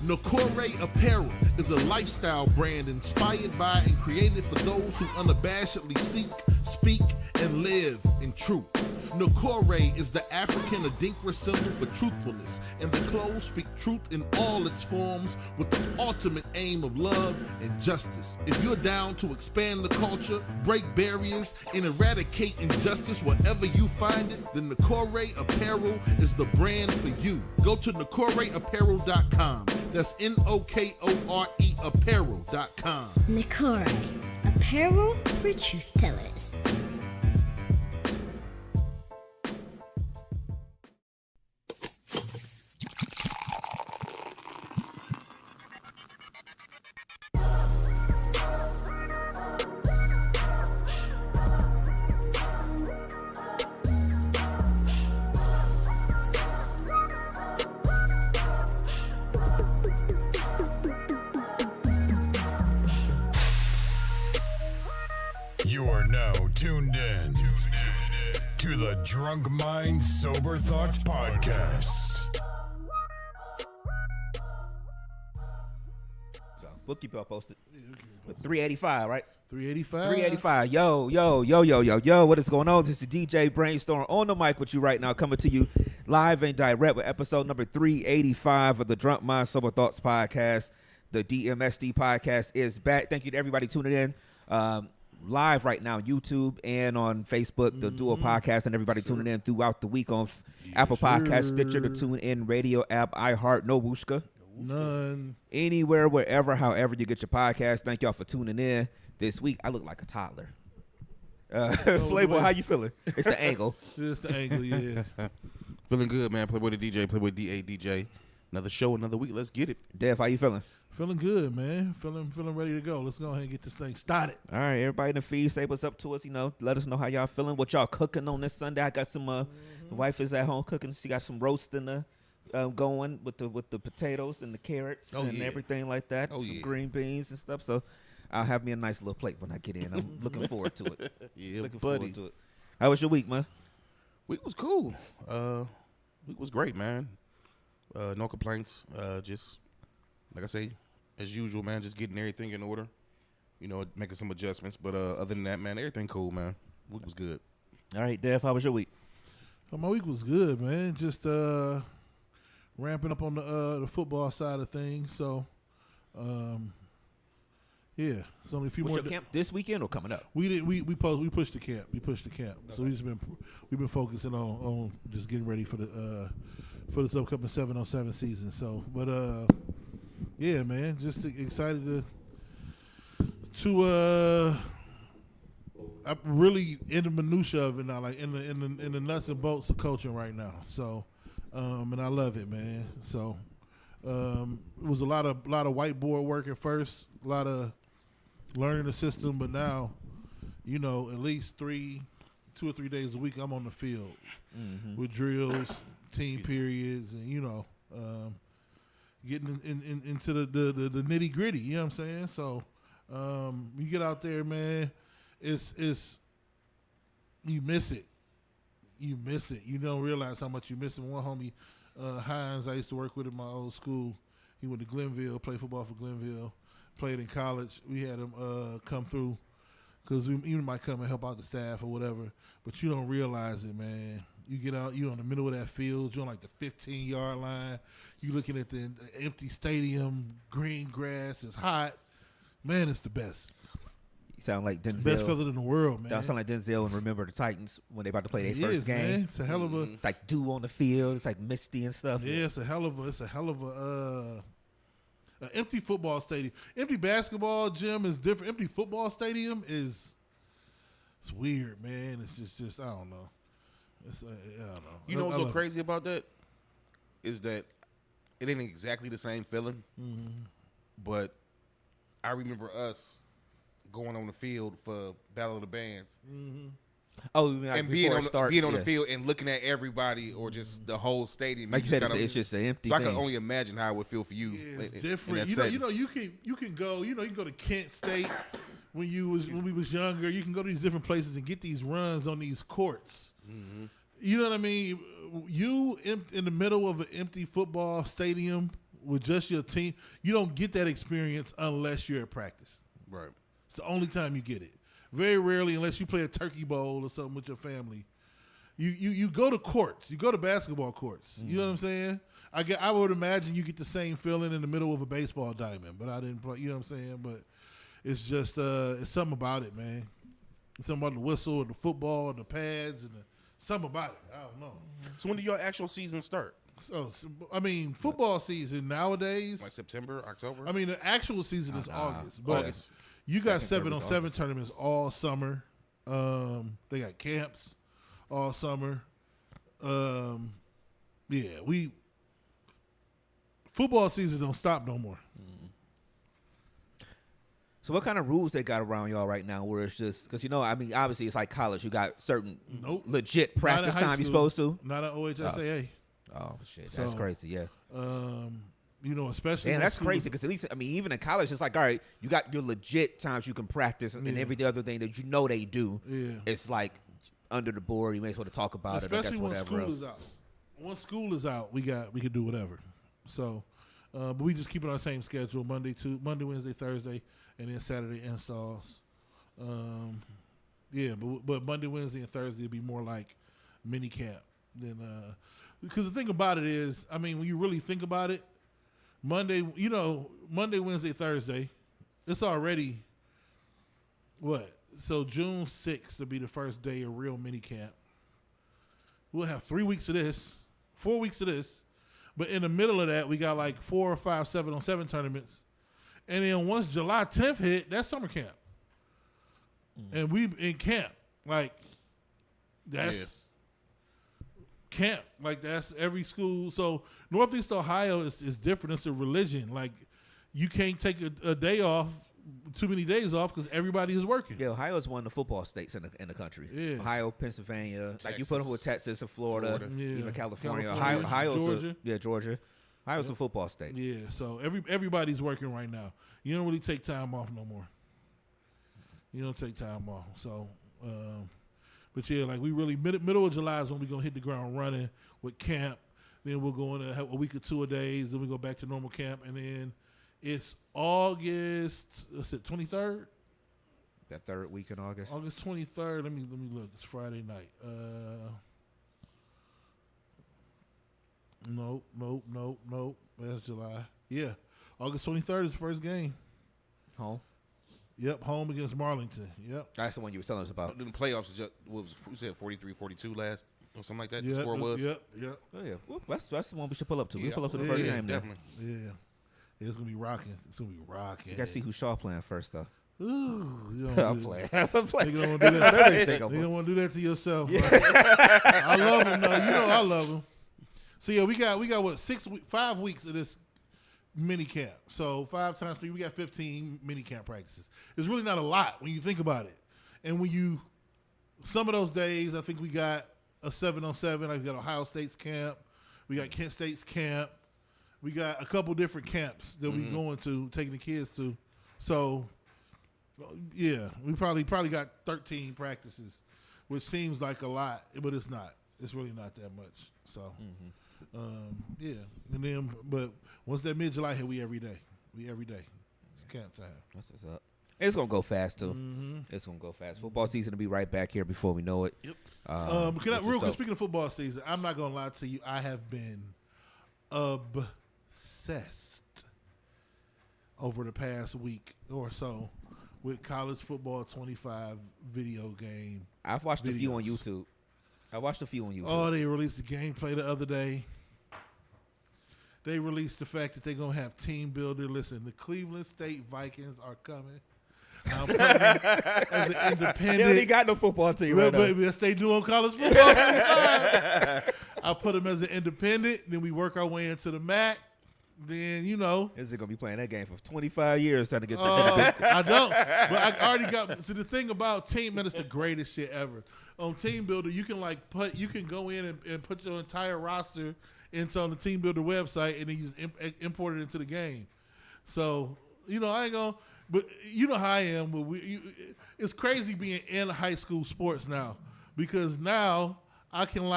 Nakore Apparel is a lifestyle brand inspired by and created for those who unabashedly seek, speak, and live in truth. Nakore is the African Adinkra symbol for truthfulness, and the clothes speak truth in all its forms with the ultimate aim of love and justice. If you're down to expand the culture, break barriers, and eradicate injustice wherever you find it, then Nakore Apparel is the brand for you. Go to NakoreApparel.com. That's Nokore Apparel.com. Nakore, apparel for truth tellers. You are now tuned in to the Drunk Mind Sober Thoughts Podcast. So bookkeeper posted with 385, right? 385. 385. Yo. What is going on? This is DJ Brainstorm on the mic with you right now, coming to you live and direct with episode number 385 of the Drunk Mind Sober Thoughts Podcast. The DMSD podcast is back. Thank you to everybody tuning in. Live right now on YouTube and on Facebook, the Dual Podcast, and everybody tuning in throughout the week on Apple Podcasts, Stitcher, the TuneIn Radio app, iHeart, No Wooshka. None. Anywhere, wherever, however you get your podcast. Thank y'all for tuning in. This week, I look like a toddler. Playboy, how you feeling? It's the angle. It's the angle, yeah. Feeling good, man. Playboy the DJ, Playboy DA DJ. Another show, another week. Let's get it. Dev, how you feeling? Feeling good, man. Feeling ready to go. Let's go ahead and get this thing started. All right, everybody in the feed, say what's up to us. Let us know how y'all feeling. What y'all cooking on this Sunday? I got some. The wife is at home cooking. She got some roasting going with the potatoes and the carrots and everything like that. Some green beans and stuff. So I'll have me a nice little plate when I get in. I'm looking forward to it. Yeah, looking buddy. forward to it. How was your week, man? Week was cool. Week was great, man. No complaints. Just like I say, as usual, man. Just getting everything in order. Making some adjustments. But other than that, man, everything cool, man. Week was good. All right, Dev, how was your week? My week was good, man. Just ramping up on the football side of things. So, yeah, it's only a few What's more. your camp this weekend or coming up? We pushed the camp. So we've been focusing on just getting ready for this upcoming 7-on-7 season. So, but yeah, man, just excited to I'm really in the minutia of it now, like in the nuts and bolts of coaching right now. So, and I love it, man. So, it was a lot of whiteboard work at first, a lot of learning the system, but now, at least 2 or 3 days a week I'm on the field with drills, team periods, and getting into the nitty gritty. You know what I'm saying? So, you get out there, man. It's you miss it. You don't realize how much you miss it. One homie, Hines, I used to work with in my old school. He went to Glenville, played football for Glenville, played in college. We had him come through because we even might come and help out the staff or whatever. But you don't realize it, man. You get out, you're in the middle of that field. You're on like the 15-yard line. You're looking at the empty stadium, green grass. It's hot. Man, it's the best. You sound like Denzel. Best feeling in the world, man. That sound like Denzel and Remember the Titans when they about to play their It first is, game. man. It's a hell of a. It's like dew on the field. It's like misty and stuff. Yeah, it's a hell of a. An empty football stadium. Empty basketball gym is different. Empty football stadium it's weird, man. It's just I don't know. I don't know. You know what's so crazy about that? Is that it ain't exactly the same feeling. But I remember us going on the field for Battle of the Bands. Oh, you mean like and being on, starts, being on the field and looking at everybody or just the whole stadium. Like you said, it's just an empty so thing. I can only imagine how it would feel for you. Yeah, it's different. You can go. You can go to Kent State when we was younger. You can go to these different places and get these runs on these courts. You know what I mean? You in the middle of an empty football stadium with just your team. You don't get that experience unless you're at practice. Right. It's the only time you get it. Very rarely, unless you play a turkey bowl or something with your family. You go to courts. You go to basketball courts. You know what I'm saying? I would imagine you get the same feeling in the middle of a baseball diamond, but I didn't play. You know what I'm saying? But it's just it's something about it, man. It's something about the whistle and the football and the pads and something about it. I don't know. So when do your actual season start? So I mean, football season nowadays. Like September, October? I mean, the actual season is August, but August. you got Second, 7-on-7 tournaments all summer. They got camps all summer. Football season don't stop no more. So what kind of rules they got around y'all right now where it's just, because, I mean, obviously it's like college. You got certain legit practice Not in high time you're school. supposed to? Not at OHSAA. Oh, shit. That's So, crazy, yeah. Especially. Man, when that's schools- crazy because at least, I mean, even in college, it's like, all right, you got your legit times you can practice and Yeah. every other thing that they do. Yeah. It's like under the board. You may as well talk about it. I Especially guess when whatever school else. is out. Once school is out, we can do whatever. So, but we just keep it on the same schedule: Monday, Wednesday, Thursday, and then Saturday installs. But Monday, Wednesday, and Thursday would be more like mini camp than because the thing about it is, I mean, when you really think about it, Monday, Wednesday, Thursday, it's already what? So June 6th to be the first day of real mini camp. We'll have 3 weeks of this, 4 weeks of this, but in the middle of that, we got like 4 or 5 7-on-7 tournaments, and then once July 10th hit, that's summer camp, and we in camp like that's camp, like that's every school. So Northeast Ohio is different. It's a religion. Like you can't take a day off. Too many days off because everybody is working. Yeah, Ohio is one of the football states in the country. Yeah. Ohio, Pennsylvania, like you put them with Texas and Florida, Florida. Yeah. even California. California, Ohio's Georgia. Ohio's a football state. Yeah, so everybody's working right now. You don't really take time off no more. You don't take time off. So, but yeah, like we really middle of July is when we're gonna hit the ground running with camp. Then we'll go in a week or 2 days. Then we go back to normal camp, and then it's August. What's it? 23rd. That third week in August. August 23rd. Let me look. It's Friday night. Nope. That's July. Yeah, August 23rd is the first game. Home. Yep, home against Marlington. Yep. That's the one you were telling us about. In the playoffs, what was you said 43-42 last or something like that? Yep. The score was. Yep. Oh yeah, well, that's the one we should pull up to. We Yeah, pull up to the first game. Then. definitely. Yeah. It's gonna be rocking. You gotta see who Shaw playing first though. Ooh, you don't I'm do playing. that. I'm playing. Nigga don't want to do that. Nigga You don't want to do that to yourself. Bro. I love him though. You know I love him. So yeah, we got what 5 weeks of this mini camp. So 5 times 3, we got 15 mini camp practices. It's really not a lot when you think about it. And when some of those days, I think we got a 7-on-7. Like we got Ohio State's camp. We got Kent State's camp. We got a couple different camps that we going to, taking the kids to. So, yeah, we probably got 13 practices, which seems like a lot, but it's not. It's really not that much. So, yeah. And then, but once that mid-July hit, we every day. It's camp time. That's what's up. It's gonna go fast too. It's gonna go fast. Football season will be right back here before we know it. Yep. Real quick, speaking of football season, I'm not gonna lie to you. I have been obsessed over the past week or so with college football 25 video game. I've watched a few on videos. YouTube. Oh, they released the gameplay the other day. They released the fact that they're going to have team builder. Listen, the Cleveland State Vikings are coming. I'm putting them as an independent. They don't even got no football team right now. Yes, they do on college football. I put them as an independent. Then we work our way into the MAC. Then, Is it gonna be playing that game for 25 years trying to get I don't. But I already got. So the thing about Team, man, it's the greatest shit ever. On Team Builder, you can go in and put your entire roster on the Team Builder website, and then you just import it into the game. So I ain't gonna. But you know how I am. But it's crazy being in high school sports now, because now I can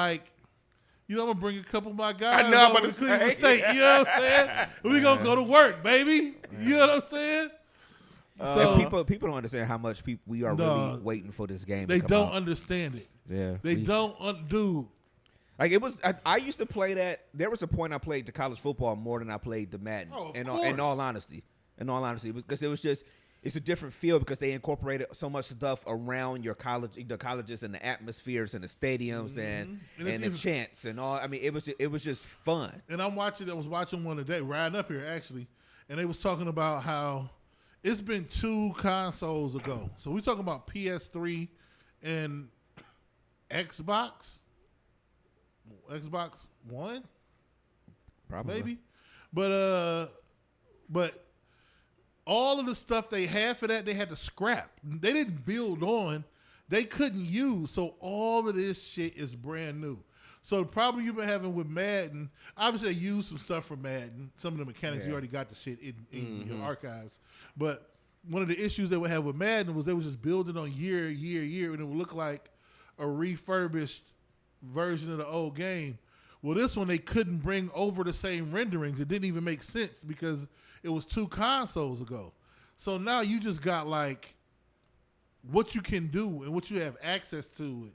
I'm gonna bring a couple of my guys. I know, I'm over about to Cleveland say. State. You know what I'm saying? We gonna go to work, baby. You know what I'm saying? So And people don't understand how much we are really waiting for this game. they to come don't out. understand it. Yeah, They don't dude. Like it was. I used to play that. There was a point I played the college football more than I played the Madden. Oh, of in course. all honesty, because it was just. It's a different feel because they incorporated so much stuff around your college, the colleges and the atmospheres and the stadiums and it's the even- chants and all. I mean, it was just fun. And I was watching one today, riding up here actually, and they was talking about how it's been 2 consoles ago. So we talking about PS3 and Xbox One, Probably. maybe. But all of the stuff they had for that, they had to scrap. They didn't build on. They couldn't use. So all of this shit is brand new. So the problem you've been having with Madden, obviously they used some stuff from Madden. Some of the mechanics, you already got the shit in your archives. But one of the issues they would have with Madden was they was just building on year, and it would look like a refurbished version of the old game. Well, this one they couldn't bring over the same renderings. It didn't even make sense because it was 2 consoles ago. So now you just got like what you can do and what you have access to, and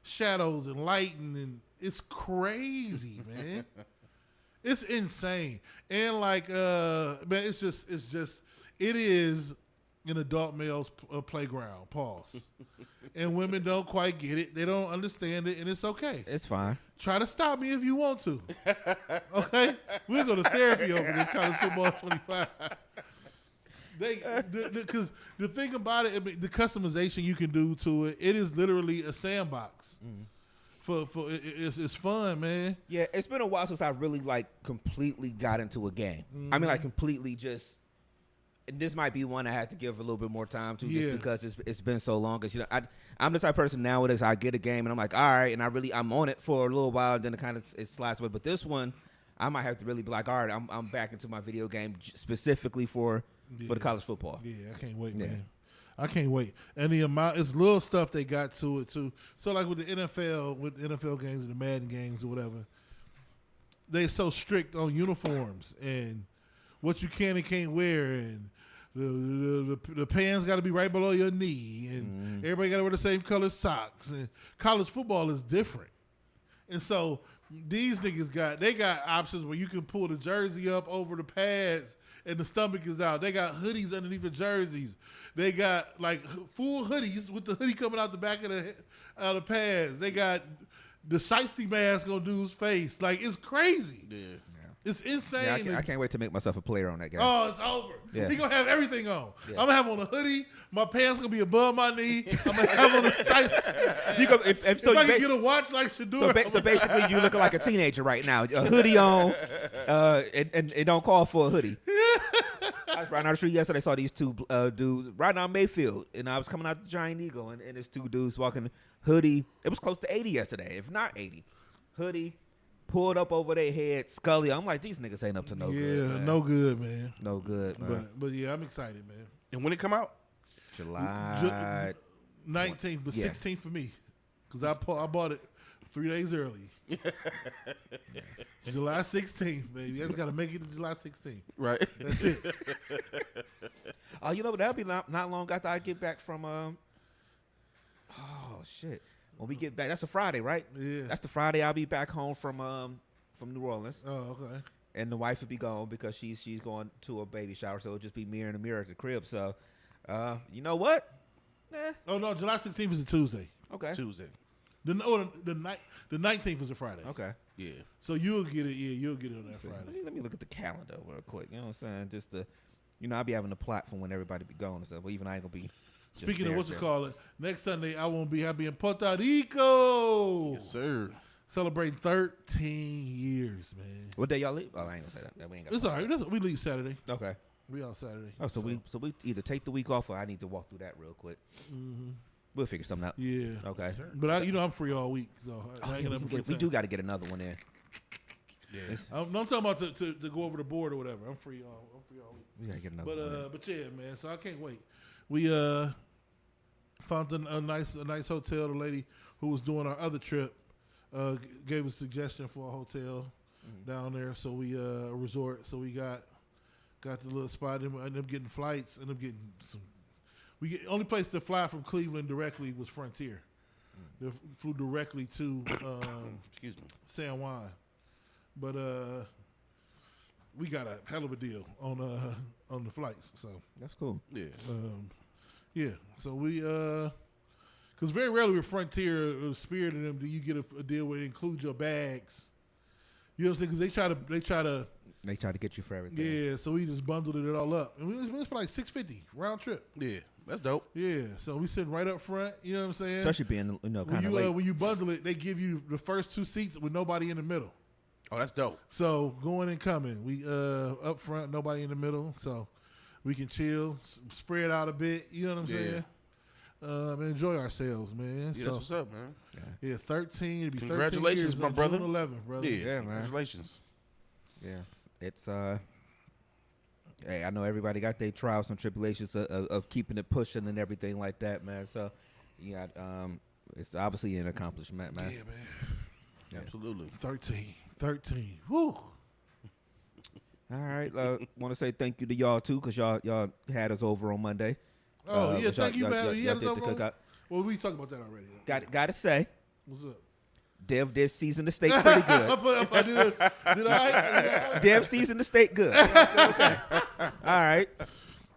shadows and lighting, and it's crazy, man. It's insane. And like man, it is an adult male's playground. Pause. And women don't quite get it. They don't understand it, and it's okay. It's fine. Try to stop me if you want to. Okay? We'll go to therapy over this college football 25. Because the thing about it, I mean, the customization you can do to it, it is literally a sandbox. It's fun, man. Yeah, it's been a while since I really like completely got into a game. I mean, like completely just. And this might be one I have to give a little bit more time to, just because it's been so long. Cause I'm the type of person nowadays. I get a game and I'm like, all right, and I'm on it for a little while, and then it slides away. But this one, I might have to really be like, all right, I'm back into my video game specifically for the college football. Yeah, I can't wait, man. I can't wait. And the amount, it's little stuff they got to it too. So like with the NFL games and the Madden games or whatever, they so strict on uniforms and what you can and can't wear, and the pants got to be right below your knee, and everybody got to wear the same color socks. And college football is different, and so these niggas got options where you can pull the jersey up over the pads and the stomach is out. They got hoodies underneath the jerseys. They got like full hoodies with the hoodie coming out the back of the pads. They got the shiesty mask on dude's face. Like, it's crazy. Yeah. It's insane. Yeah, I can't wait to make myself a player on that game. Oh, it's over. Yeah. He gonna have everything on. Yeah. I'm gonna have on a hoodie. My pants gonna be above my knee. I'm gonna have on a shiesty. You go, if If I can get a watch like Shador. so basically, you looking like a teenager right now. A hoodie on, and it don't call for a hoodie. I was riding down the street yesterday. I saw these 2 dudes riding on Mayfield, and I was coming out the Giant Eagle, and there's 2 dudes walking hoodie. It was close to 80 yesterday, if not 80. Hoodie pulled up over their head, Scully. I'm like, these niggas ain't up to no good. Man. No good, man. No good, man. But yeah, I'm excited, man. And when it come out? July 19th, but 16th for me, because I bought it 3 days early. July 16th, baby. I just gotta make it to July 16th. Right. That's it. Oh, you know what? That'll be not long after I get back from oh shit. When we get back, that's a Friday, right? Yeah. That's the Friday I'll be back home from New Orleans. Oh, okay. And the wife will be gone because she's going to a baby shower, so it'll just be me and Amir at the crib. So, you know what? Oh no, July 16th is a Tuesday. Okay. Tuesday. The 19th is a Friday. Okay. Yeah. So you'll get it. Yeah, you'll get it on that Friday. Let me look at the calendar real quick. You know what I'm saying? Just to, I'll be having a plot for when everybody be gone and stuff. But even I ain't gonna be. Speaking of what you call it, next Sunday I'll be in Puerto Rico. Yes, sir. Celebrating 13 years, man. What day y'all leave? Oh, I ain't gonna say that. We ain't got. It's all right. We leave Saturday. Okay. We out Saturday. Oh, so we either take the week off or I need to walk through that real quick. Mm-hmm. We'll figure something out. Yeah. Okay. Yes, sir. But I'm free all week, so I ain't gonna have We do got to get another one in. Yeah. I'm talking about to go over the board or whatever. I'm free all week. We gotta get another one in. But yeah, man. So I can't wait. We found a nice hotel. The lady who was doing our other trip gave a suggestion for a hotel down there. So we a resort. So we got the little spot. And ended up getting flights. Ended up getting some. Only place to fly from Cleveland directly was Frontier. They flew directly to Excuse me. San Juan, but we got a hell of a deal on the flights. So That's cool. Yeah. yeah. So we because very rarely with Frontier or Spirit and them do you get a deal where it includes your bags. You know what I'm saying? Because they try to get you for everything. yeah. So we just bundled it all up, and we was like $650 round trip. Yeah. That's dope. Yeah. So we sitting right up front. You know what I'm saying? Especially being kind of late. When you bundle it, they give you the first 2 seats with nobody in the middle. Oh, that's dope. So going and coming, we up front, nobody in the middle, so we can chill, spread out a bit. You know what I'm saying? And enjoy ourselves, man. Yeah, so, that's what's up, man. yeah, 13. It'll be 13 Congratulations, years my on brother. June 11th, brother. Yeah, man. Congratulations. Yeah, it's hey, I know everybody got their trials and tribulations of keeping it pushing and everything like that, man. So, you got it's obviously an accomplishment, man. Yeah, man. Yeah. Absolutely. 13. Woo. All right, want to say thank you to y'all too, cause y'all had us over on Monday. Oh, yeah, but thank you, y'all man. You had us did the over on- cookout. Well, we talked about that already. Got to say, What's up? Dev did season the steak pretty good. I did I? Dev seasoned the steak good. Okay. All right.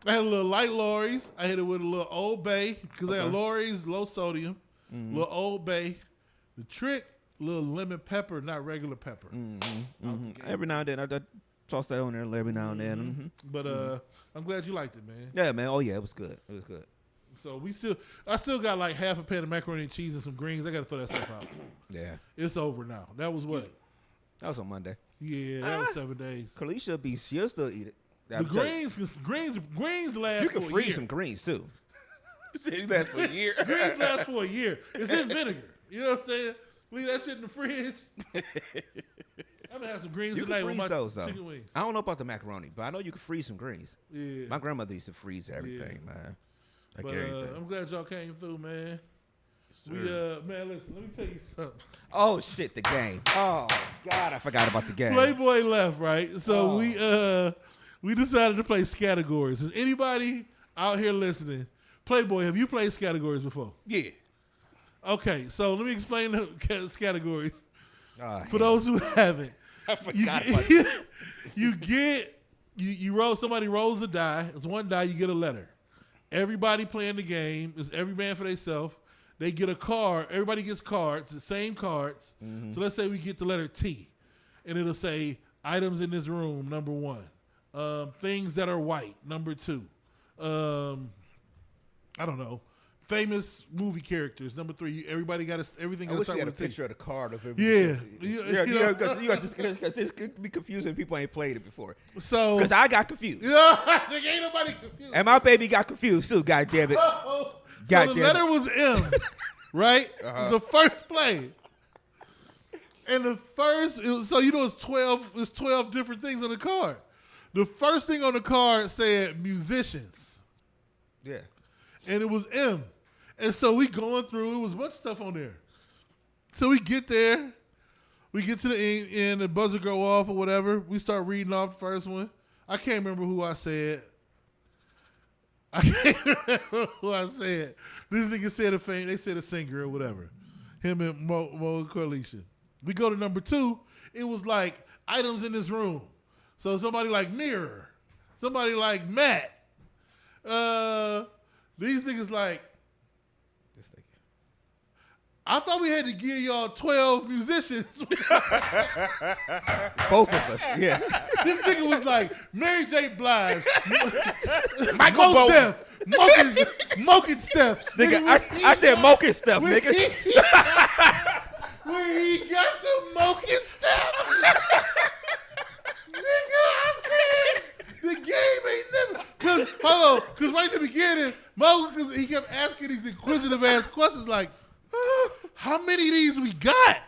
I had a little light Lorry's. I hit it with a little Old Bay because they had Lorry's, low sodium, little Old Bay. The trick, little lemon pepper, not regular pepper. Every now and then, I toss that on there every now and then. But I'm glad you liked it, man. Yeah, man. Oh, yeah, it was good. It was good. So I still got like half a pan of macaroni and cheese and some greens. I got to throw that stuff out. Yeah. It's over now. That was what? That was on Monday. Yeah, that was 7 days. She'll still eat it. The greens last. You can for a freeze year. some greens, too. He lasts for a year. Greens last for a year. It's in vinegar. You know what I'm saying? Leave that shit in the fridge. I'm gonna have some greens You can tonight with freeze my those, though. chicken wings. I don't know about the macaroni, but I know you can freeze some greens. Yeah. My grandmother used to freeze everything, man. Like But everything. I'm glad y'all came through, man. We man, listen, let me tell you something. Oh, shit, the game. Oh, God, I forgot about the game. Playboy left, right? So we decided to play categories. Is anybody out here listening? Playboy, have you played categories before? Yeah. Okay, so let me explain the categories Oh, for those who haven't. I forgot You about get, you roll. Somebody rolls a die. It's one die. You get a letter. Everybody playing the game is every man for themselves. They get a card. Everybody gets cards, the same cards. So let's say we get the letter T, and it'll say items in this room. Number 1, things that are white. Number 2, I don't know. Famous movie characters. Number 3, everybody got everything. I wish start you had a with T. picture of the card of Yeah, because this could be confusing. People ain't played it before. So Because I got confused, yeah, ain't nobody confused. and my baby got confused too. God damn it! So God the damn letter was M, right? The first play. And the first, it's 12. There's 12 different things on the card. The first thing on the card said musicians, Yeah. and it was M. And so we going through. It was a bunch of stuff on there. So we get there. We get to the end. The buzzer go off or whatever. We start reading off the first one. I can't remember who I said. This nigga said they said a singer or whatever. Him and Mo Coalition. We go to number 2. It was like items in this room. So somebody like Mirror. Somebody like Matt. These niggas like, I thought we had to give y'all 12 musicians. Both of us. Yeah. This nigga was like Mary J. Blige, Michael Mos Bolton. Def, Moke and Steph. Nigga, I said Moke and stuff, When nigga. when he got to Moke and Steph, nigga, I said the game ain't never. Cause right at the beginning, Mo, cause he kept asking these inquisitive ass questions like, how many of these we got?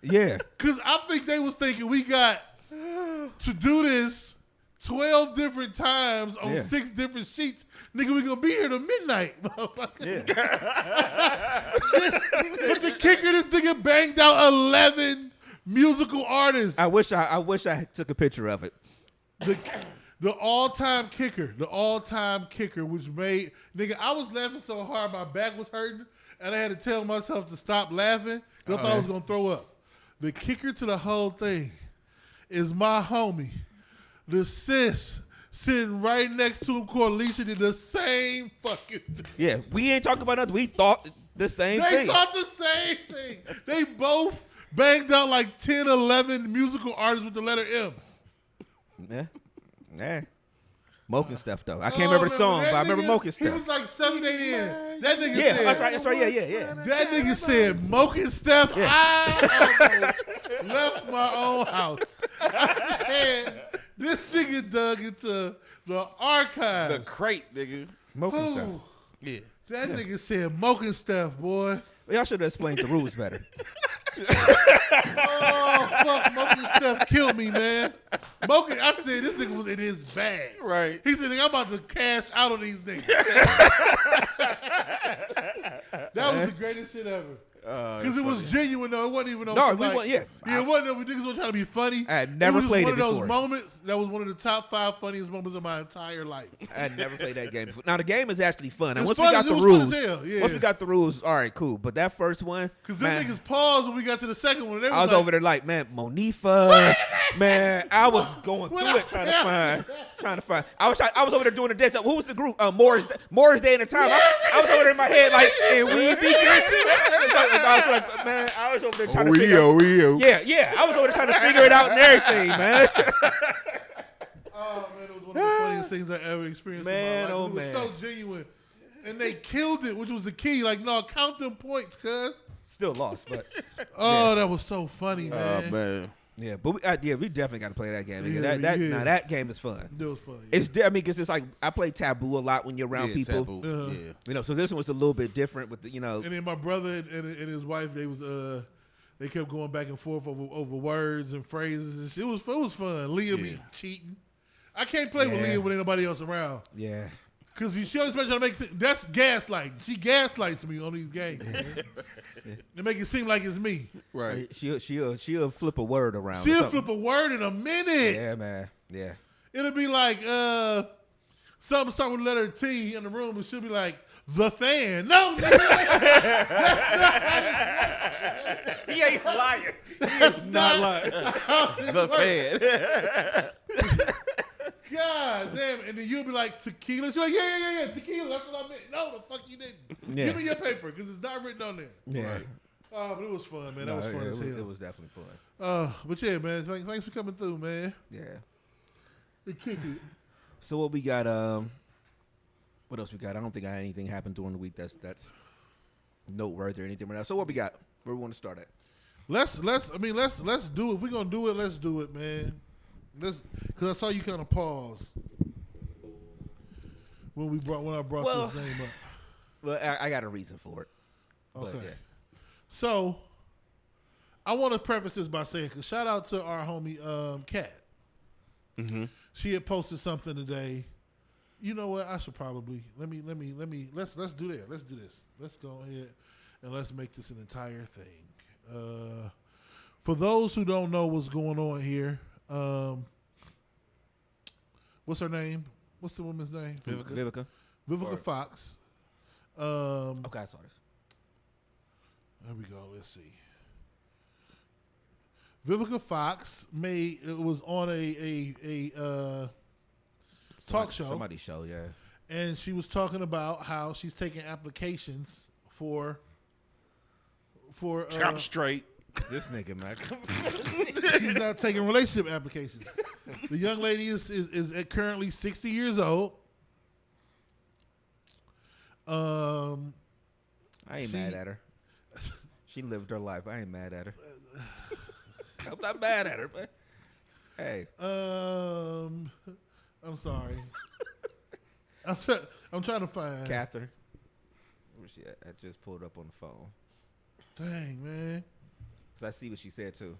Yeah. Cause I think they was thinking we got to do this 12 different times on Yeah. 6 different sheets. Nigga, we gonna be here till midnight, motherfucker. Yeah. But the kicker, this nigga banged out 11 musical artists. I wish I took a picture of it. The all-time kicker, which made, nigga, I was laughing so hard my back was hurting, and I had to tell myself to stop laughing because I thought I was gonna throw up. The kicker to the whole thing is my homie, the sis, sitting right next to him. Corlicia did the same fucking thing. Yeah, we ain't talking about nothing. We thought the same They thing. thought the same thing. They both banged out like 10, 11 musical artists with the letter M. Yeah. Moking stuff though. I can't remember the song, but I remember Moking He stuff. was like 7, 8 in. That nigga Yeah, said, that's right. Yeah. that nigga said, Moking Steph, Yeah. I almost left my own house. I said, this nigga dug into the archive. The crate, nigga. Moking stuff. Ooh, Yeah. that nigga said, Moking Steph, boy. Y'all should have explained the rules better. Oh, fuck, Moking Steph killed me, man. Moking, I said, this nigga was in his bag. Right. He said, nigga, I'm about to cash out on these niggas. That was the greatest shit ever. Because it was genuine, though. It wasn't even on No, some, we like, want- yeah. Yeah, it wasn't. Niggas were trying to be funny. I had never played one it of those before. moments that was one of the top 5 funniest moments of my entire life. I had never played that game before. Now the game is actually fun. And It was once we got fun. the It was fun rules, as hell, yeah. once we got the rules, all right, cool. But that first one, Because them man, niggas paused when we got to the second one. They I was like, over there like, man, Monifa, man, I was going What through it I trying tell to find. I was over there doing the dance. Who was the group? Morris Day in the time. I was over there in my head like, and we be good too. I was like, man, I was over there trying to figure. Yeah. I was over there trying to figure it out and everything, man. Oh, man, it was one of the funniest things I ever experienced Man, in my life. oh, It was man. so genuine. And they killed it, which was the key. Like, no, count them points, cuz. Still lost, but Oh, that was so funny, Oh, man. man. yeah, but we definitely got to play that game. Nigga. Yeah, Now that game is fun. It was funny. It's because it's like I play Taboo a lot when you're around Yeah, people. taboo. Uh-huh. Yeah. So this one was a little bit different with the, And then my brother and his wife, they kept going back and forth over words and phrases and shit. It was fun. Leah be cheating. I can't play with Yeah. Leah with anybody else around. yeah. Because she always trying to make that's gaslight. She gaslights me on these games. Man. They make it seem like it's me. Right. She'll flip a word around. or She'll something. flip a word in a minute. Yeah, man. Yeah. It'll be like something start with the letter T in the room, and she'll be like, the fan. No, nigga. He ain't lying. He is not lying. The fan. God damn. And then you'll be like, tequila. She's like, yeah, tequila. That's what I meant. No, the fuck you didn't. Yeah. Give me your paper, because it's not written on there. Yeah. Oh, but it was fun, man. That was fun as hell. It was definitely fun. But yeah, man. Thanks for coming through, man. Yeah. It kicked it. So what we got? What else we got? I don't think anything happened during the week that's noteworthy or anything right now. So what we got? Where we want to start at? Let's do it. If we're gonna do it, let's do it, man. Because I saw you kind of pause when I brought this name up. Well, I got a reason for it. But, Okay. yeah. So I want to preface this by saying, cause shout out to our homie Kat. Mm-hmm. She had posted something today. You know what? I should probably let's do that. Let's do this. Let's go ahead and let's make this an entire thing. For those who don't know what's going on here, what's her name? What's the woman's name? Vivica. Vivica Fox. Okay, I saw this. There we go. Let's see. Vivica Fox was on a talk show. Somebody's show, yeah. And she was talking about how she's taking applications for Count straight. This nigga, man. she's not taking relationship applications. The young lady is currently 60 years old. I ain't mad at her. She lived her life. I ain't mad at her. I'm not mad at her, but hey. I'm sorry. I'm trying to find Catherine. Where's she at? I just pulled up on the phone. Dang, man. Cause I see what she said too.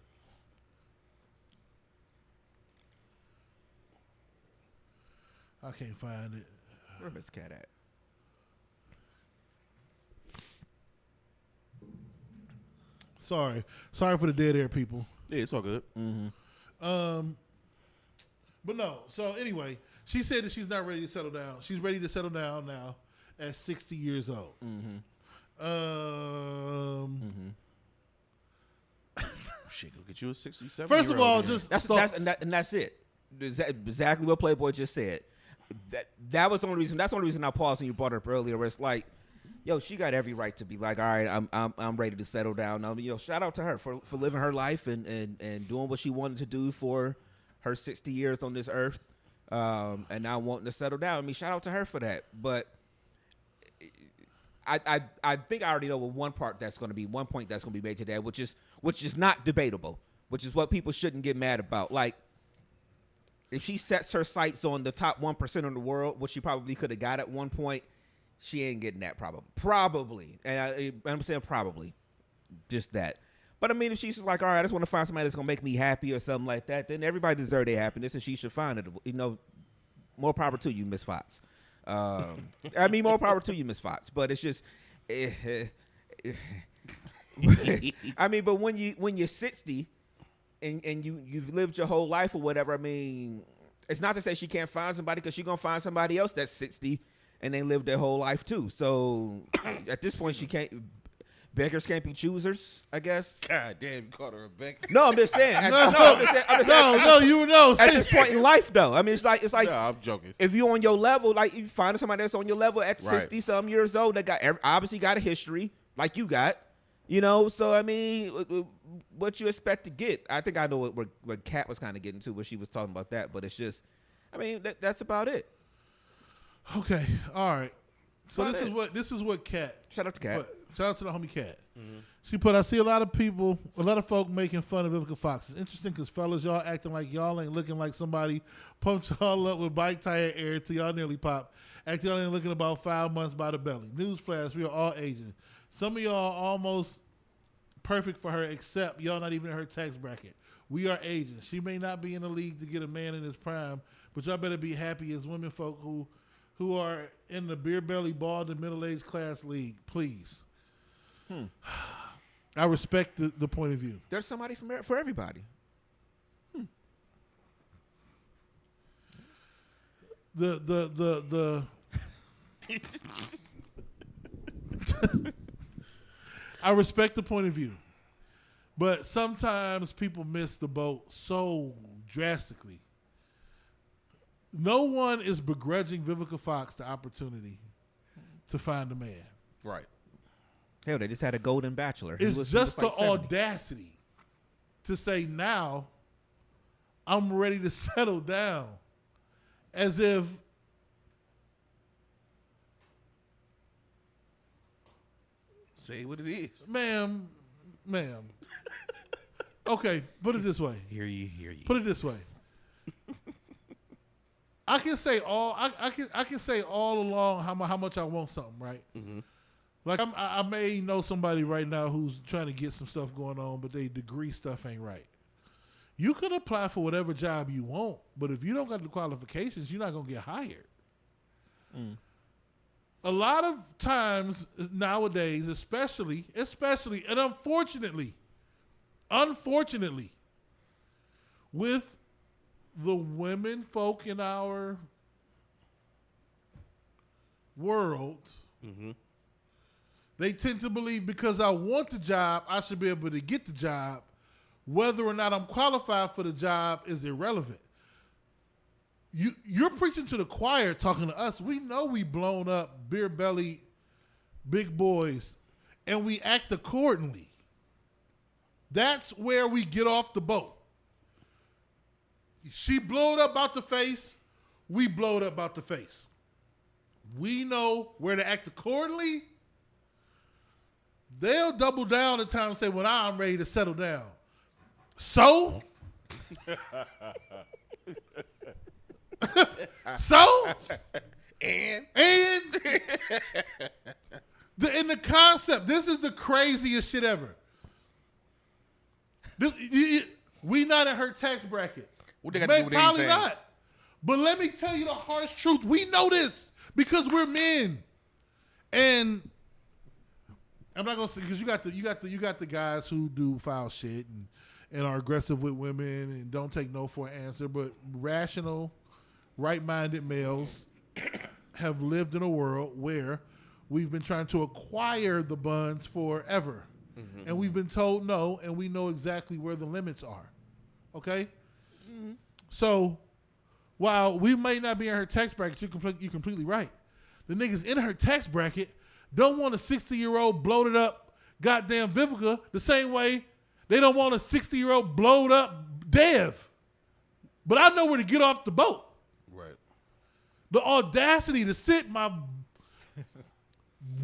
I can't find it. Where Miss Cat at? Sorry for the dead air people. Yeah, it's all good. But no. So anyway, she said that she's not ready to settle down. She's ready to settle down now at 60 years old. Shit, look at you, a 67. First of all, just That's it. Exactly what Playboy just said. That was the only reason. That's the only reason I paused when you brought it up earlier. Where it's like, yo, she got every right to be like, all right, I'm ready to settle down. Shout out to her for living her life and doing what she wanted to do for her 60 years on this earth, and now wanting to settle down. I mean, shout out to her for that. But I think I already know one point that's going to be made today, which is not debatable, which is what people shouldn't get mad about. Like, if she sets her sights on the top 1% of the world, which she probably could have got at one point, she ain't getting that probably. And I'm saying probably, just that. But I mean, if she's just like, all right, I just want to find somebody that's gonna make me happy or something like that, then everybody deserves their happiness, and she should find it. More power to you, Miss Fox. More power to you, Miss Fox. But it's just, but when you're 60 and you've lived your whole life or whatever, I mean, it's not to say she can't find somebody, because she's gonna find somebody else that's 60 and they lived their whole life too. So at this point, she can't. Beggars can't be choosers, I guess. God damn, you called her a beggar. No, I'm just saying. you would know. At this point in life, though, I mean, it's like. No, I'm joking. If you're on your level, like you find somebody that's on your level at 60-some years old, that obviously got a history like you got, So I mean, what you expect to get? I think I know what Kat was kind of getting to, where she was talking about that, but it's just, I mean, that's about it. Okay, all right. So this is what Kat. Shout out to Kat. Shout out to the homie Kat. She put, I see a lot of folk making fun of Vivica Fox. It's interesting because fellas, y'all acting like y'all ain't looking like somebody pumped y'all up with bike tire air till y'all nearly pop. Acting y'all ain't looking about 5 months by the belly. Newsflash, we are all aging. Some of y'all almost perfect for her, except y'all not even in her tax bracket. We are aging. She may not be in the league to get a man in his prime, but y'all better be happy as women folk who are in the beer belly bald and middle-aged class league, please. I respect the point of view. There's somebody for everybody. The I respect the point of view, but sometimes people miss the boat so drastically. No one is begrudging Vivica Fox the opportunity to find a man. Right. Hell, they just had a Golden Bachelor. It's just like the audacity to say now I'm ready to settle down, as if say what it is, ma'am. Okay, put it this way. Hear you. Put it this way. I can say I can say all along how much I want something, right? Mm-hmm. Like I may know somebody right now who's trying to get some stuff going on, but their degree stuff ain't right. You could apply for whatever job you want, but if you don't got the qualifications, you're not gonna get hired. A lot of times nowadays, especially, and unfortunately, with the women folk in our world, they tend to believe because I want the job, I should be able to get the job. Whether or not I'm qualified for the job is irrelevant. You're preaching to the choir, talking to us. We know we blown up beer belly big boys, and we act accordingly. That's where we get off the boat. She blowed up about the face. We blowed up about the face. We know where to act accordingly. They'll double down at times and say, well, I'm ready to settle down. So? And in the concept, this is the craziest shit ever. We not in her tax bracket. What they got to do with probably anything? not. But let me tell you the harsh truth. We know this because we're men. And I'm not gonna say because you got the guys who do foul shit and are aggressive with women and don't take no for an answer, but rational, right-minded males have lived in a world where we've been trying to acquire the buns forever. Mm-hmm. And we've been told no, and we know exactly where the limits are. Okay? Mm-hmm. So while we may not be in her tax bracket, you're completely right. The niggas in her tax bracket don't want a 60-year-old bloated up goddamn Vivica the same way they don't want a 60-year-old blowed up Dev. But I know where to get off the boat. Right. The audacity to sit my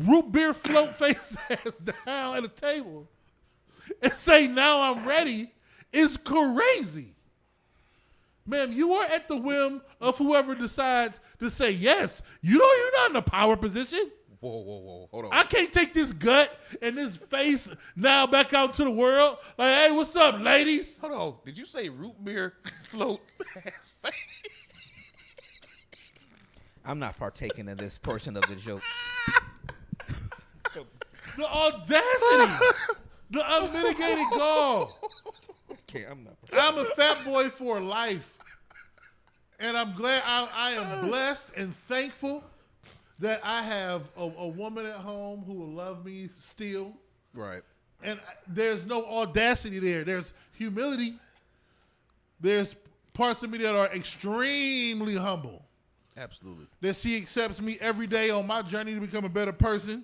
root beer float face ass down at a table and say, now I'm ready, is crazy. Ma'am, you are at the whim of whoever decides to say yes. You're not in a power position. Whoa. Hold on. I can't take this gut and this face now back out to the world. Like, hey, what's up, ladies? Hold on. Did you say root beer float face? I'm not partaking in this portion of the joke. The audacity. The unmitigated gall. Okay, I'm not. I'm a fat boy for life. And I'm glad I am blessed and thankful that I have a woman at home who will love me still. Right. And there's no audacity there. There's humility. There's parts of me that are extremely humble. Absolutely. That she accepts me every day on my journey to become a better person,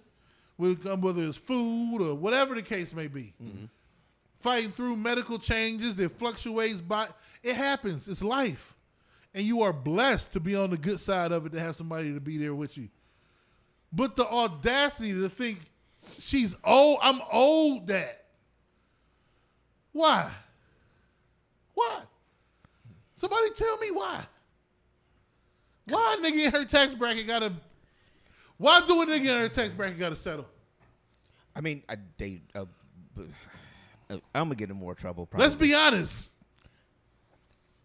whether it's food or whatever the case may be. Mm-hmm. Fighting through medical changes that fluctuates by, it happens. It's life. And you are blessed to be on the good side of it, to have somebody to be there with you. But the audacity to think she's old, I'm old that. Why? Why? Somebody tell me why. Why a nigga in her tax bracket gotta, why do a nigga in her tax bracket gotta settle? I mean, I'm gonna get in more trouble. Probably. Let's be honest.